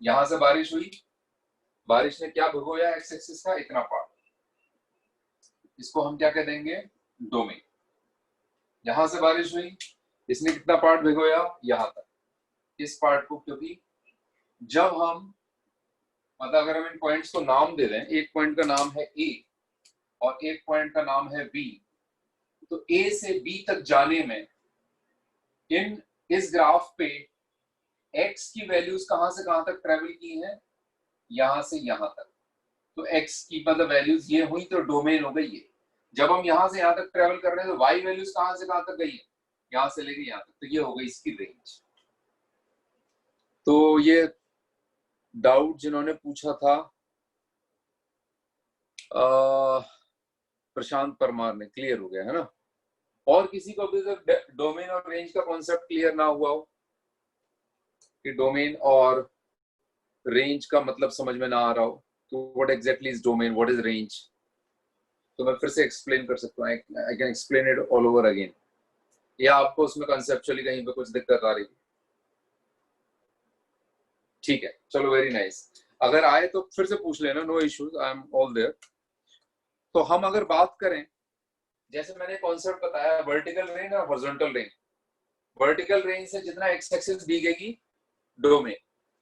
यहां से बारिश हुई, बारिश ने क्या भिगोया, एक्स एक्सिस का इतना पार्ट, इसको हम क्या कह देंगे, डोमेन। यहां से बारिश हुई, इसने कितना पार्ट भिगोया, यहां तक, इस पार्ट को, क्योंकि जब हम, मतलब अगर हम इन पॉइंट्स को नाम दे दें, एक पॉइंट का नाम है ए और एक पॉइंट का नाम है बी, तो ए से बी तक जाने में इस ग्राफ पे एक्स की वैल्यूज कहां से कहां तक ट्रेवल की हैं, यहां से यहां तक। तो एक्स की मतलब वैल्यूज ये हुई, तो डोमेन हो गई ये। जब हम यहां से यहां तक ट्रेवल कर रहे हैं तो वाई वैल्यूज कहां से कहां तक गई है, यहां से लेके यहां तक, तो ये हो गई इसकी रेंज। तो ये डाउट जिन्होंने पूछा था प्रशांत परमार ने, क्लियर हो गया है ना। और किसी को अभी तक डोमेन और रेंज का कॉन्सेप्ट क्लियर ना हुआ हो, कि डोमेन और रेंज का मतलब समझ में ना आ रहा हो, तो what exactly is domain, what is range, तो मैं फिर से एक्सप्लेन कर सकता हूँ, I can explain it all over again, या आपको उसमें कंसेप्चुअली कहीं पे कुछ दिक्कत आ रही, ठीक है, चलो, वेरी नाइस। अगर आए तो फिर से पूछ लेना, no issues, I am all there. तो हम अगर बात करें, जैसे मैंने कॉन्सेप्ट बताया, वर्टिकल रेंज और हॉरिजॉन्टल रेंज। वर्टिकल रेंज से जितना एक्स एक्सिस भीगेगी, डोमेन।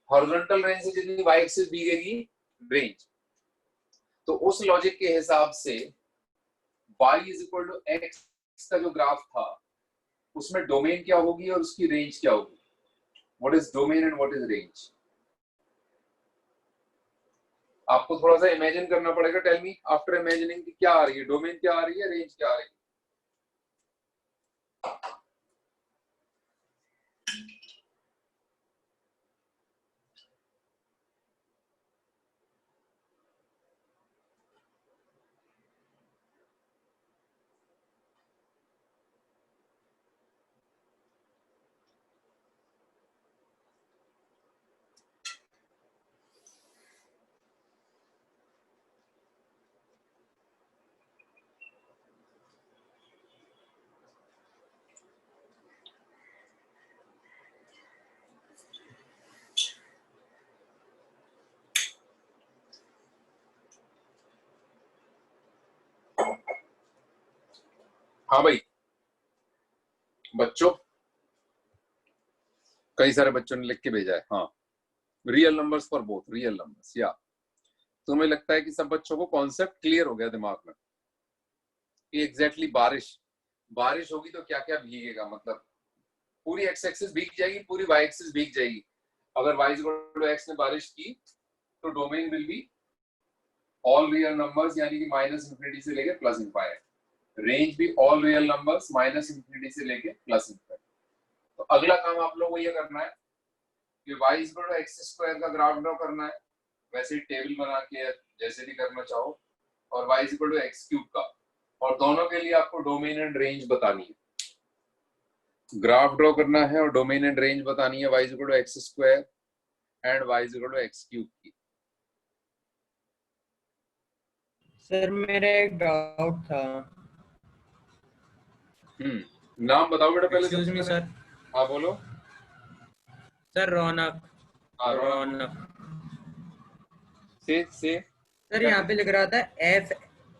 हॉरिजॉन्टल रेंज से जितनी वाई एक्सिस भीगेगी, रेंज। तो उस लॉजिक के हिसाब से y is equal to x का जो ग्राफ था, उसमें डोमेन क्या होगी और उसकी रेंज क्या होगी, what is domain and what is range. आपको थोड़ा सा इमेजिन करना पड़ेगा, टेल मी आफ्टर इमेजिनिंग क्या आ रही है, डोमेन क्या आ रही है, रेंज क्या आ रही है। हाँ भाई बच्चों, कई सारे बच्चों ने लिख के भेजा है। हाँ, real numbers for both, real numbers. या तुम्हें लगता है कि सब बच्चों को कॉन्सेप्ट क्लियर हो गया दिमाग में कि एग्जैक्टली बारिश बारिश होगी तो क्या क्या भीगेगा, मतलब पूरी एक्स एक्सिस भीग जाएगी, पूरी वाई एक्सिस भीग जाएगी। अगर y is equal to x ने बारिश की तो domain will be all real numbers, यानी कि माइनस इंफिनिटी से लेके प्लस इंफाइनाइट। रेंज भी all real numbers minus infinity से लेके प्लस इंफाइनाइट। तो अगला काम आप लोगों को ये करना है कि y is equal to x square का ग्राफ ड्रॉ करना है, वैसे ही टेबल बना के जैसे भी करना चाहो, और y is equal to x cube का, और दोनों के लिए आपको डोमेन एंड रेंज बतानी है। ग्राफ ड्रॉ करना है और डोमेन एंड रेंज बतानी है y is equal to x square and y is equal to x cube की। सर मेरा एक डाउट था। नाम बताओ बेटा पहले। Excuse me sir. हाँ बोलो। सर रौनक। हाँ रौनक से सर यहाँ पे लिख रहा था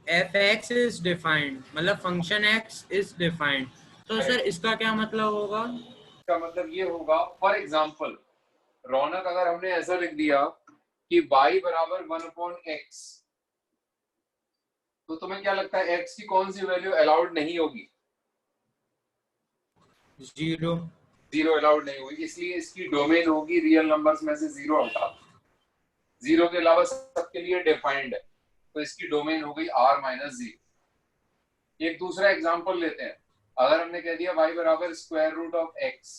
एफ एक्स इज डिफाइंड, मतलब फंक्शन एक्स इज डिफाइंड, तो सर इसका क्या मतलब होगा? इसका मतलब ये होगा, फॉर एग्जाम्पल रौनक, अगर हमने ऐसा लिख दिया कि y बराबर 1/x, तो तुम्हें क्या लगता है x की कौन सी वैल्यू अलाउड नहीं होगी? जीरो अलाउड नहीं होगी, इसलिए इसकी डोमेन होगी रियल नंबर्स में से जीरो हटा, जीरो के अलावा सबके लिए डिफाइंड है, तो इसकी डोमेन हो गई r माइनस जीरो। एक दूसरा एग्जांपल लेते हैं, अगर हमने कह दिया y बराबर स्क्वायर रूट ऑफ x,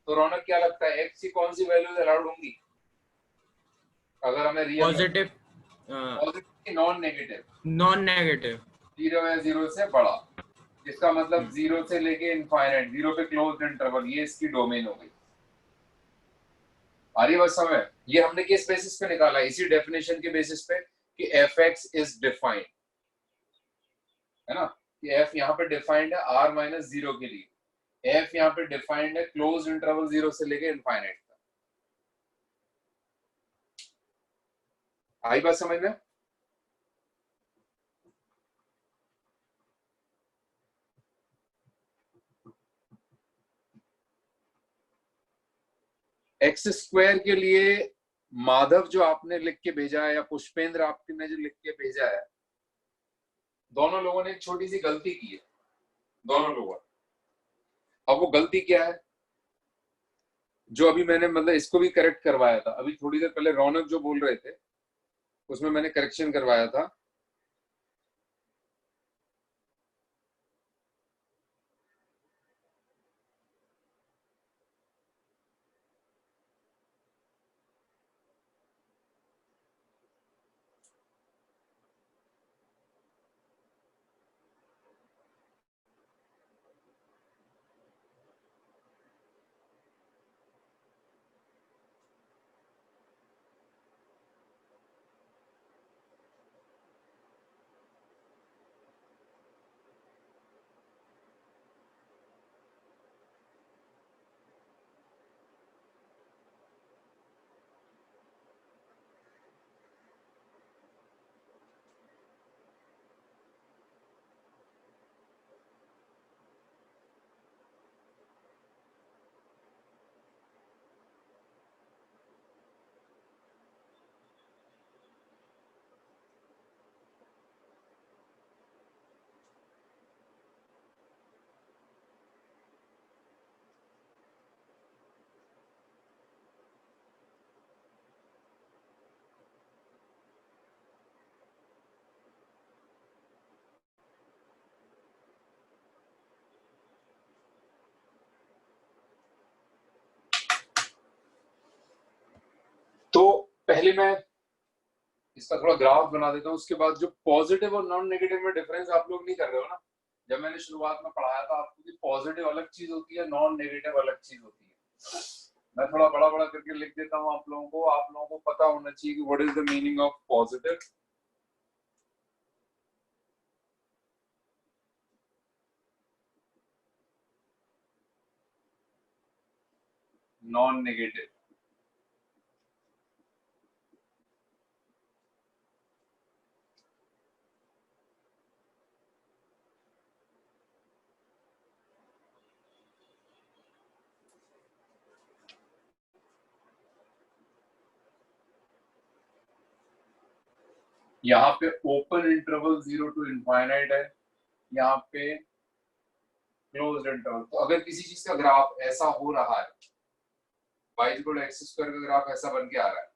तो रौनक क्या लगता है x की कौन सी वैल्यूज अलाउड होंगी अगर हमें real? Positive, positive, non negative? Non negative. Zero या जीरो से बड़ा, इसका मतलब जीरो से लेके इनफाइनाइट, जीरो पे क्लोज्ड इंटरवल, ये इसकी डोमेन हो गई। आ रही बात समझ? ये हमने किस बेसिस पे निकाला? इसी डेफिनेशन के बेसिस पे कि एफ एक्स इज डिफाइंड, है ना, कि एफ यहाँ पे डिफाइंड है आर माइनस जीरो के लिए, एफ यहाँ पे डिफाइंड है क्लोज इंटरवल जीरो से लेके इनफाइनाइट तक। आई बात समझ में? एक्स स्क्वायर के लिए माधव जो आपने लिख के भेजा है, या पुष्पेंद्र आपने जो लिख के भेजा है, दोनों लोगों ने एक छोटी सी गलती की है, दोनों लोगों ने। अब वो गलती क्या है, जो अभी मैंने मतलब इसको भी करेक्ट करवाया था, अभी थोड़ी देर पहले रौनक जो बोल रहे थे उसमें मैंने करेक्शन करवाया था। तो पहले मैं इसका थोड़ा ग्राफ बना देता हूँ, उसके बाद जो पॉजिटिव और नॉन नेगेटिव में डिफरेंस आप लोग नहीं कर रहे हो ना, जब मैंने शुरुआत में पढ़ाया था आपको कि पॉजिटिव अलग चीज होती है, नॉन नेगेटिव अलग चीज होती है। मैं थोड़ा बड़ा बड़ा करके लिख देता हूँ आप लोगों को पता होना चाहिए कि what is the meaning of positive, non negative. यहाँ पे ओपन इंटरवल 0 to इनफाइनाइट है, यहाँ पे क्लोज्ड इंटरवल। तो अगर किसी चीज का ग्राफ ऐसा हो रहा है, y इक्वल एक्स स्क्वायर का ग्राफ ऐसा बन के आ रहा है,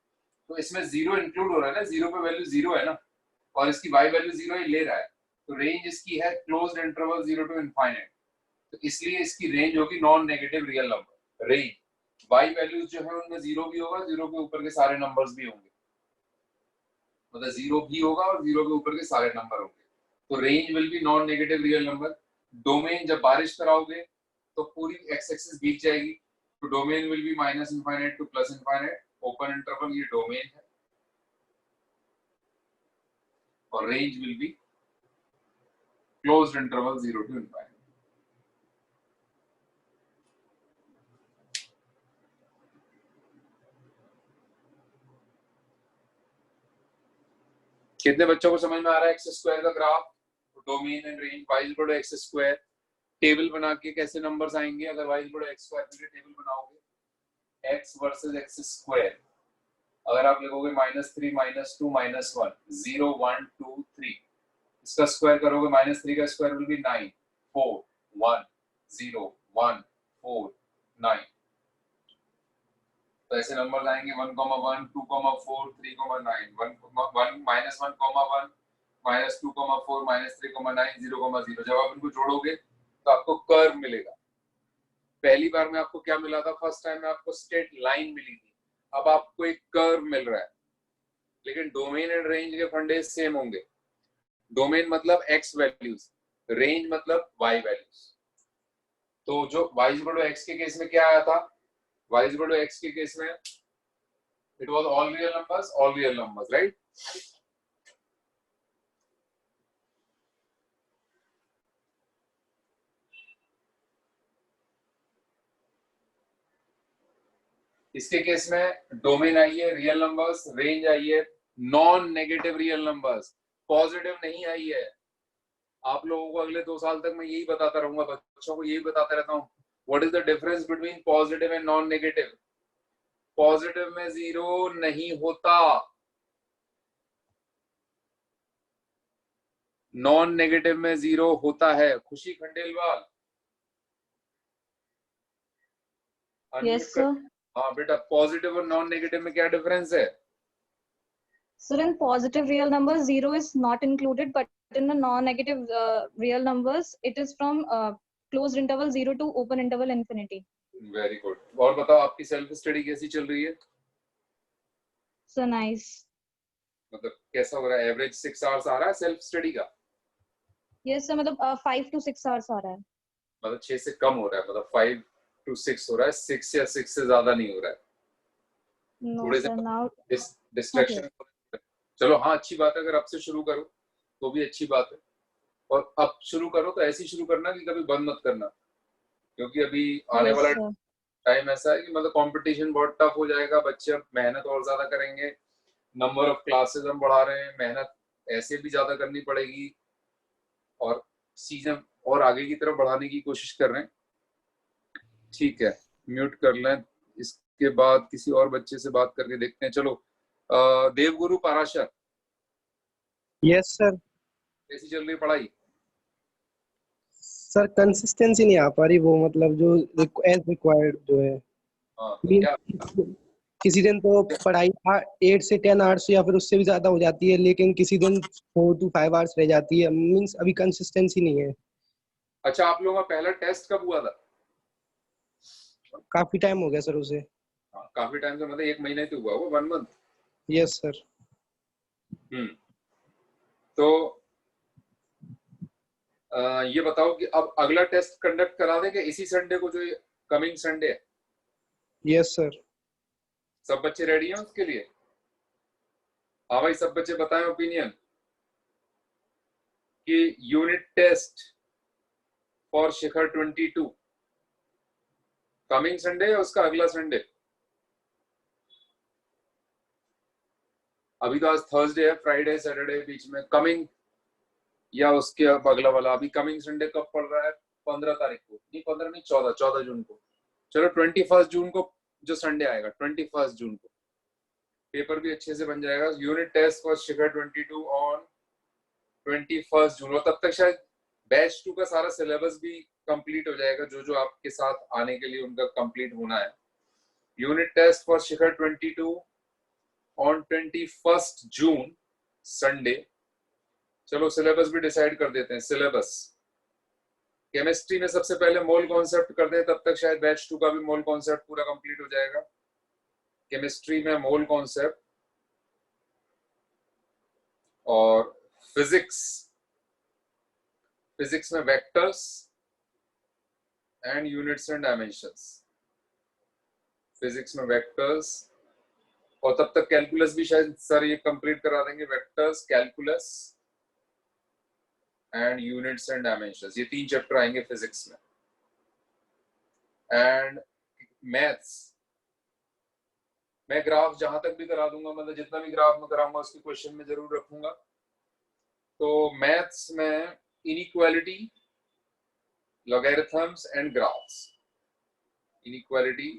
तो इसमें 0 इंक्लूड हो रहा है ना, 0 पे वैल्यू 0 है ना, और इसकी y वैल्यू 0 ही ले रहा है, तो रेंज इसकी है क्लोज्ड इंटरवल 0 to इनफाइनाइट। तो इसलिए इसकी रेंज होगी non negative real number. Range y values जो है उनमें 0 भी होगा, 0 के ऊपर के सारे नंबर्स भी होंगे, मतलब 0 भी होगा और 0 के ऊपर के सारे नंबर होंगे। तो range will B non negative real number. Domain जब बारिश कराओगे तो पूरी एक्स एक्सिस बीत जाएगी, तो domain will be minus infinite to plus infinite. Open interval ये डोमेन है और range will be closed interval 0 to infinite. कितने बच्चों को समझ में आ रहा है एक्स स्क्वायर का graph? Domain and range y equal to x square. Table बना के कैसे नंबर्स आएंगे अगर y equal to x square के टेबल बनाओगे? x वर्सेस एक्स स्क्वायर, अगर आप लिखोगे -3 -2 -1 0 1 2 3, इसका स्क्वायर करोगे -3 का स्क्वायर विल बी 9 4 1 0 1 4 9। तो ऐसे नंबर्स आएंगे 1, 1, 2, 4, 3, 9, 1, 1, -2, 4, -3, 9, 0, 0। जब आप इनको जोड़ोगे तो आपको कर्व मिलेगा। पहली बार में आपको क्या मिला था? फर्स्ट टाइम में आपको स्ट्रेट लाइन मिली थी, अब आपको एक कर्व मिल रहा है। लेकिन डोमेन एंड रेंज के फंडे सेम होंगे। डोमेन मतलब x वैल्यूज, रेंज मतलब y वैल्यूज। तो जो y इक्वल टू x के केस में क्या आया था? y इक्वल टू x के केस में it was all real numbers, right? इसके केस में डोमेन आई है रियल नंबर्स, रेंज आई है non negative real numbers, positive नहीं आई है। आप लोगों को अगले 2 साल तक मैं यही बताता रहूंगा, बच्चों को यही बताता रहता हूँ, what is the difference between positive and non negative. Positive में 0 नहीं होता, नॉन नेगेटिव में 0 होता है। खुशी खंडेलवाल, यस सर। हाँ बेटा, पॉजिटिव और नॉन नेगेटिव में क्या डिफरेंस है? Sir, in positive real numbers, 0 is not included, but in the non-negative real numbers, it is from closed interval 0 to open interval infinity. Very good. और बताओ आपकी self study कैसी चल रही है? So nice. मतलब कैसा हो रहा है? एवरेज 6 आवर्स आ रहा है सेल्फ स्टडी का? Yes sir, मतलब 5 to 6 hours आ रहा है। मतलब 6 से कम हो रहा है, मतलब 5 to 6 हो रहा है, 6 या 6 से ज्यादा नहीं हो रहा है। No थोड़े sir, now डिस्ट्रैक्शन। चलो हाँ, अच्छी बात है, अगर अब से शुरू करो तो भी अच्छी बात है। और अब शुरू करो तो ऐसी शुरू करना कि कभी बंद मत करना, क्योंकि अभी आने yes वाला sir. टाइम ऐसा है कि मतलब कंपटीशन बहुत टफ हो जाएगा, बच्चे अब मेहनत और ज्यादा करेंगे, नंबर ऑफ क्लासेस हम बढ़ा रहे हैं, मेहनत ऐसे भी ज्यादा करनी पड़ेगी और सीजन और आगे की तरफ बढ़ाने की कोशिश कर रहे हैं। ठीक है, म्यूट कर लें, इसके बाद किसी और बच्चे से बात करके देखते हैं। चलो देवगुरु पाराशर, यस सर। कैसी चल रही है पढ़ाई? सर कंसिस्टेंसी नहीं आ पा रही, वो मतलब जो एज रिक्वायर्ड जो है। हाँ, तो क्या किसी दिन तो पढ़ाई 8 से 10 आवर्स या फिर उससे भी ज्यादा हो जाती है, लेकिन किसी दिन 4 to 5 आवर्स रह जाती है। मींस अभी कंसिस्टेंसी नहीं है। अच्छा, आप लोगों का पहला टेस्ट कब हुआ था? काफी टाइम हो गया सर उसे। हाँ, काफी टाइम से, मतलब 1 महीने तो हुआ होगा, 1 मंथ। Yes sir. तो ये बताओ कि अब अगला टेस्ट कंडक्ट करा देंगे इसी संडे को, जो कमिंग संडे है? Yes sir. सब बच्चे रेडी हैं उसके लिए? हाँ भाई, सब बच्चे बताएं ओपिनियन कि unit test for Shikhar 22 coming Sunday या उसका अगला संडे? अभी तो आज थर्सडे है, फ्राइडे सैटरडे बीच में, कमिंग या उसके अब अगला वाला? अभी कमिंग संडे कब पड़ रहा है? 15 तारीख को, नहीं 15 नहीं, 14 जून को। चलो 21 जून को जो संडे आएगा, 21 जून को पेपर भी अच्छे से बन जाएगा। Unit test for Shikhar 22 on 21 June, और तब तक शायद बैच 2 का सारा सिलेबस भी कंप्लीट हो जाएगा, जो जो आपके साथ आने के लिए उनका कंप्लीट होना है। Unit test for Shikhar 22 on 21 June Sunday. चलो सिलेबस भी डिसाइड कर देते हैं। सिलेबस केमिस्ट्री में सबसे पहले मोल कॉन्सेप्ट कर दें, तब तक शायद बैच 2 का भी मोल कॉन्सेप्ट पूरा कंप्लीट हो जाएगा। केमिस्ट्री में मोल कॉन्सेप्ट, और फिजिक्स में vectors and units and dimensions. Physics में वेक्टर्स, और तब तक कैलकुलस भी शायद सर ये कंप्लीट करा देंगे। Vectors, calculus and units and dimensions, ये 3 चैप्टर आएंगे फिजिक्स में। एंड मैथ्स मैं ग्राफ जहां तक भी करा दूंगा, मतलब जितना भी ग्राफ में कराऊंगा उसके क्वेश्चन में जरूर रखूंगा। तो मैथ्स में inequality, logarithms and graphs. Inequality,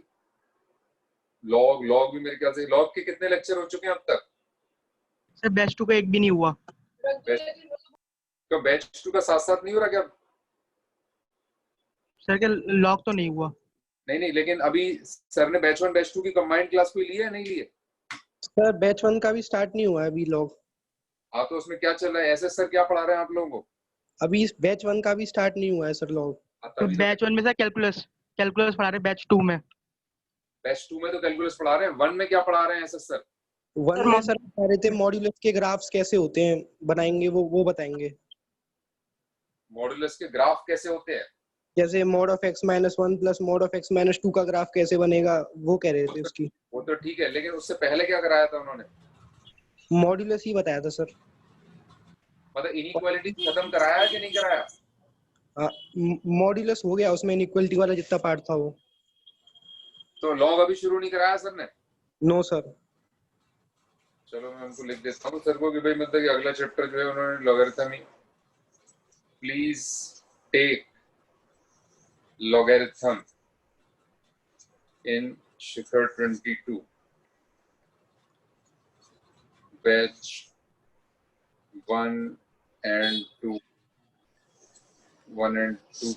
log भी मेरे ख्याल से लॉग के कितने लेक्चर हो चुके हैं अब तक? सर बैच 2 का एक भी नहीं हुआ। तो बैच 2 का साथ साथ नहीं हो रहा क्या? सर के लॉग तो नहीं हुआ। नहीं, लेकिन अभी सर ने बैच 1 बैच 2 की कंबाइंड क्लास कोई ली है, नहीं ली है? सर बैच 1 का भी स्टार्ट नहीं हुआ है अभी लोग। हाँ, तो उसमें क्या चल रहा है? एसएस सर क्या पढ़ा रहे हैं आप लोगों को? अभी इस बैच 1 का भी स्टार्ट नहीं हुआ है सर लोग। तो बैच 1 में सर कैलकुलस पढ़ा रहे, बैच 2 में बैच 2 में तो कैलकुलस पढ़ा रहे हैं, 1 में क्या पढ़ा रहे हैं एसएस सर? 1 में सर बता रहे थे मॉड्यूलस के ग्राफ्स कैसे होते हैं, बनाएंगे वो बताएंगे। मॉड्यूलस के ग्राफ कैसे होते हैं? जैसे mod of x - 1 plus mod of x - 2 का ग्राफ कैसे बनेगा, वो कह रहे थे उसकी। वो तो ठीक है, लेकिन उससे पहले क्या कराया था उन्होंने? मॉड्यूलस ही बताया था सर। मतलब इनइक्वालिटी खत्म कराया कि नहीं कराया? हाँ, मॉड्यूलस हो गया, उसमें इनइक्वालिटी वाला जितना पार्ट था वो। तो लॉग अभी शुरू नहीं कराया सर ने? No sir. चलो मैं उनको लिख देता हूँ सर को कि भाई मतलब कि अगला चैप्टर जो है उन्होंने लॉगरिथम ही, please take logarithm in Shikhar 22 batch 1 and 2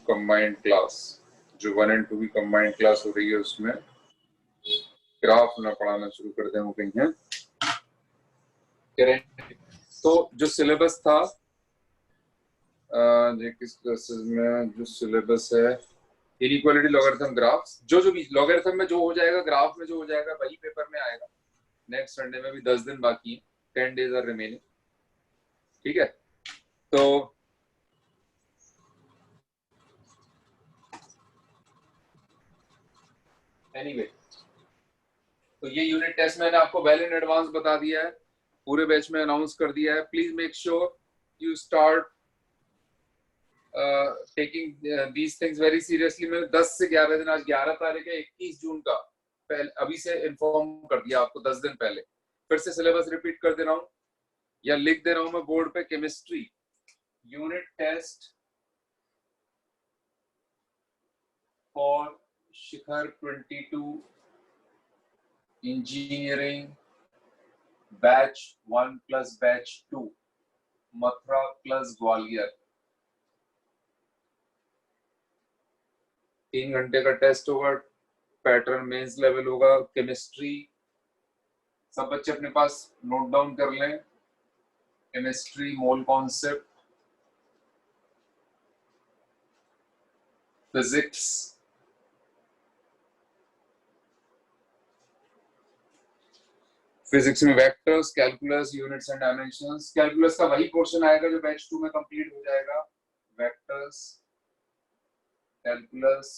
combined class। जो 1 and 2 की combined class हो रही है उसमें ग्राफ ना पढ़ाना शुरू कर दें, वो कहीं है करें। तो जो सिलेबस था किस क्लासेस में जो सिलेबस है, इनइक्वालिटी, लॉगरिथम, ग्राफ्स, जो भी लॉगरिथम में जो हो जाएगा, ग्राफ में जो हो जाएगा वही पेपर में आएगा। नेक्स्ट संडे में भी 10 दिन बाकी है, 10 days आर रिमेनिंग। ठीक है, तो एनीवे तो ये यूनिट टेस्ट मैंने आपको वेल इन एडवांस बता दिया है, पूरे बैच में अनाउंस कर दिया है। Please make sure you start taking these things very seriously. मैं 10 से 11 दिन, आज 11 तारीख है, 21 जून का पहले अभी से इन्फॉर्म कर दिया आपको 10 दिन पहले। फिर से सिलेबस रिपीट कर दे रहा हूँ या लिख दे रहा हूँ मैं बोर्ड पे। Chemistry unit test for Shikhar 22, engineering batch 1 plus batch 2, Mathura plus Gwalior. 3 घंटे का टेस्ट होगा, पैटर्न मेंस लेवल होगा। केमिस्ट्री सब बच्चे अपने पास नोट डाउन कर लें। Chemistry mole concept, physics, physics में vectors, calculus, units and dimensions. Calculus का वही पोर्शन आएगा जो बैच 2 में कंप्लीट हो जाएगा। Vectors, calculus,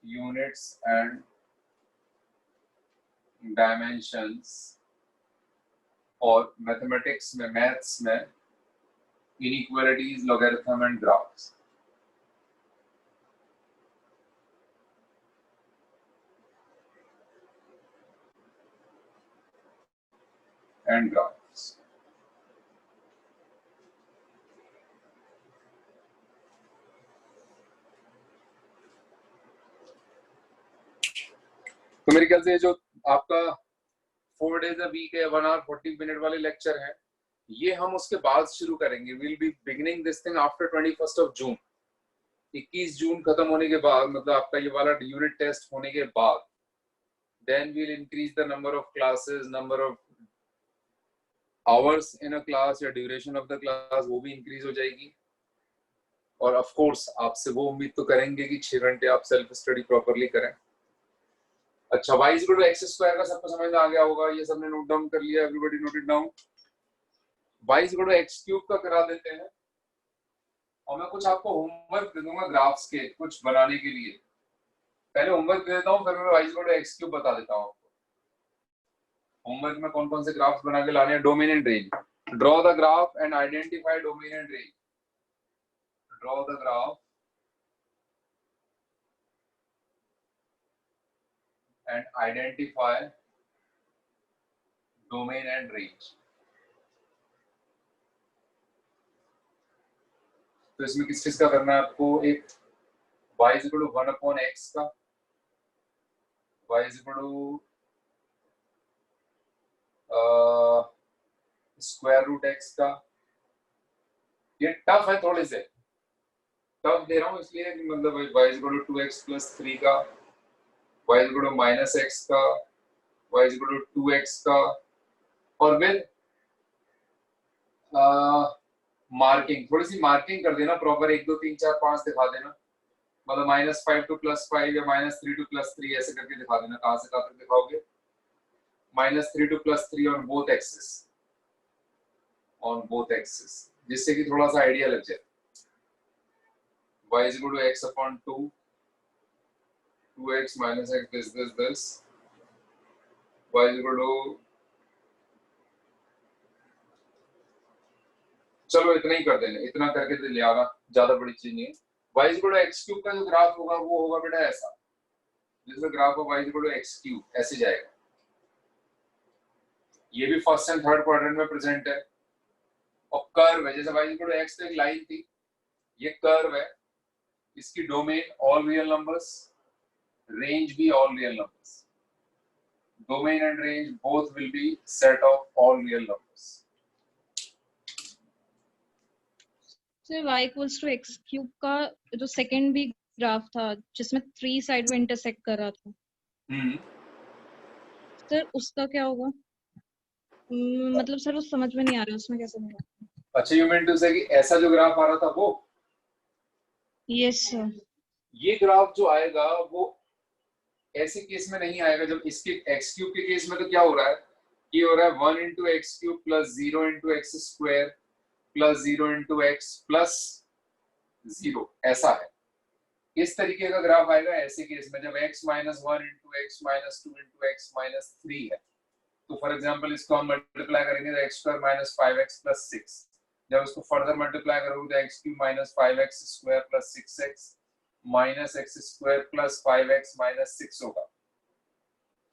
units and dimensions. और मैथमेटिक्स में, मैथ्स में inequalities, logarithm and graphs. And graphs. तो मेरे ख्याल से जो आपका 4 days a week है, 1 hour 40 minute वाले लेक्चर हैं, ये हम उसके बाद शुरू करेंगे. Will be beginning this thing after 21st of June. 21 जून खत्म होने के बाद, मतलब आपका ये वाला यूनिट टेस्ट होने के बाद, then we'll increase the number of classes, number of hours in a class या duration of the class वो भी increase हो जाएगी. और of course आपसे वो उम्मीद तो करेंगे कि 6 घंटे आप सेल्फ स्टडी प्रॉपरली करें. अच्छा, y is equal to x square का सबको समझ में आ गया होगा, ये सबने नोट डाउन कर लिया, everybody note it down. y is equal to x cube का करा देते हैं, और मैं कुछ आपको होमवर्क दे दूंगा ग्राफ्स के कुछ बनाने के लिए. पहले होमवर्क दे देता हूँ, फिर मैं y is equal to x cube बता देता हूँ आपको. होमवर्क में कौन कौन से ग्राफ्स बना के लाने हैं. Domain and range. Draw the graph and identify domain and range. Draw the graph and identify domain and range. तो इसमें किस चीज का करना है आपको. एक y is equal to 1 upon x का, y is equal to square root x का. ये टफ है, थोड़े से टफ दे रहा हूँ इसलिए, मतलब y is equal to 2x plus 3 का, y is equal to minus x का, y is equal to 2x का, और फिर मार्किंग, थोड़ी सी मार्किंग कर देना प्रॉपर, 1 2 3 4 5 दिखा देना, मतलब -5 to +5 या -3 to +3 ऐसे करके दिखा देना. कहाँ से कहाँ तक दिखाओगे. -3 to +3 on both axes, जिससे कि थोड़ा सा आइडिया लग जाए. y is equal to x upon 2, 2x minus x this, y is equal to, चलो इतना ही कर देना, इतना करके तो ले आना, ज्यादा बड़ी चीज नहीं है. y is equal to x cube का जो ग्राफ होगा वो होगा बेटा ऐसा, जिसका ग्राफ है y is equal to x cube, ऐसे जाएगा. ये भी फर्स्ट एंड थर्ड क्वाड्रेंट में प्रेजेंट है. और कर्व है, जैसे y is equal to x तो एक लाइन थी, ये कर्व है, इसकी domain all real numbers, range be all real numbers. Domain and range both will be set of all real numbers. So y equals to x cube का जो second भी graph था जिसमें 3 साइड में इंटरसेक्ट कर रहा था, सर उसका क्या होगा. मतलब सर वो समझ में नहीं आ रहा उसमें कैसे होगा. अच्छा, यू मीन टू से कि ऐसा जो ग्राफ आ रहा था वो. Yes sir. ये ग्राफ जो आएगा वो ऐसे केस में नहीं आएगा. जब इसके x क्यूब के केस में तो क्या हो रहा है, ये हो रहा है 1 into x cube plus 0 into x square plus 0 into x plus 0, ऐसा है. इस तरीके का ग्राफ आएगा ऐसे केस में जब x minus 1 into x minus 2 into x minus 3 है. तो फॉर एग्जांपल इसको हम मल्टीप्लाई करेंगे तो x square minus 5x plus 6. जब इसको फर्दर मल्टीप्लाई करोगे तो x cube minus 5x square plus 6x minus x square plus 5x minus 6 होगा.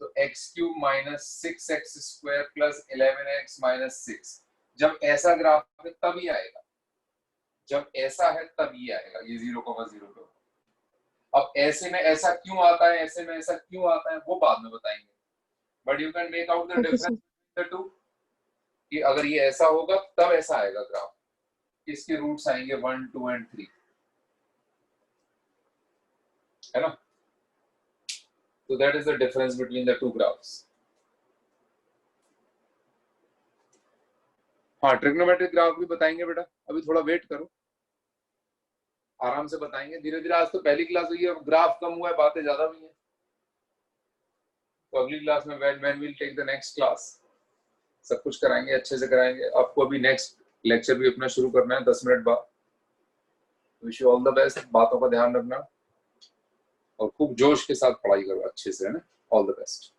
तो x cube minus 6x square plus 11x minus 6. जब ऐसा ग्राफ है तभी आएगा, जब ऐसा है तभी आएगा ये 0,0 पे. अब ऐसे में ऐसा क्यों आता है, ऐसे में ऐसा क्यों आता है वो बाद में बताएंगे. But you can make out the difference between the two, कि अगर ये ऐसा होगा तब ऐसा आएगा ग्राफ. इसके रूट्स आएंगे 1 2 and 3, है ना. So that is the difference between the two graphs. हाँ, ट्रिग्नोमेट्रिक ग्राफ भी बताएंगे बेटा, अभी थोड़ा वेट करो, आराम से बताएंगे धीरे धीरे. आज तो पहली क्लास हुई है, ग्राफ कम हुआ है, बातें ज्यादा हुई हैं. तो अगली क्लास में when we'll take the next class सब कुछ कराएंगे, अच्छे से कराएंगे. आपको अभी नेक्स्ट लेक्चर भी अपना शुरू करना है 10 मिनट बाद. Wish you all the best. बातों का ध्यान रखना और खूब जोश के साथ पढ़ाई करो अच्छे से, है ना. All the best.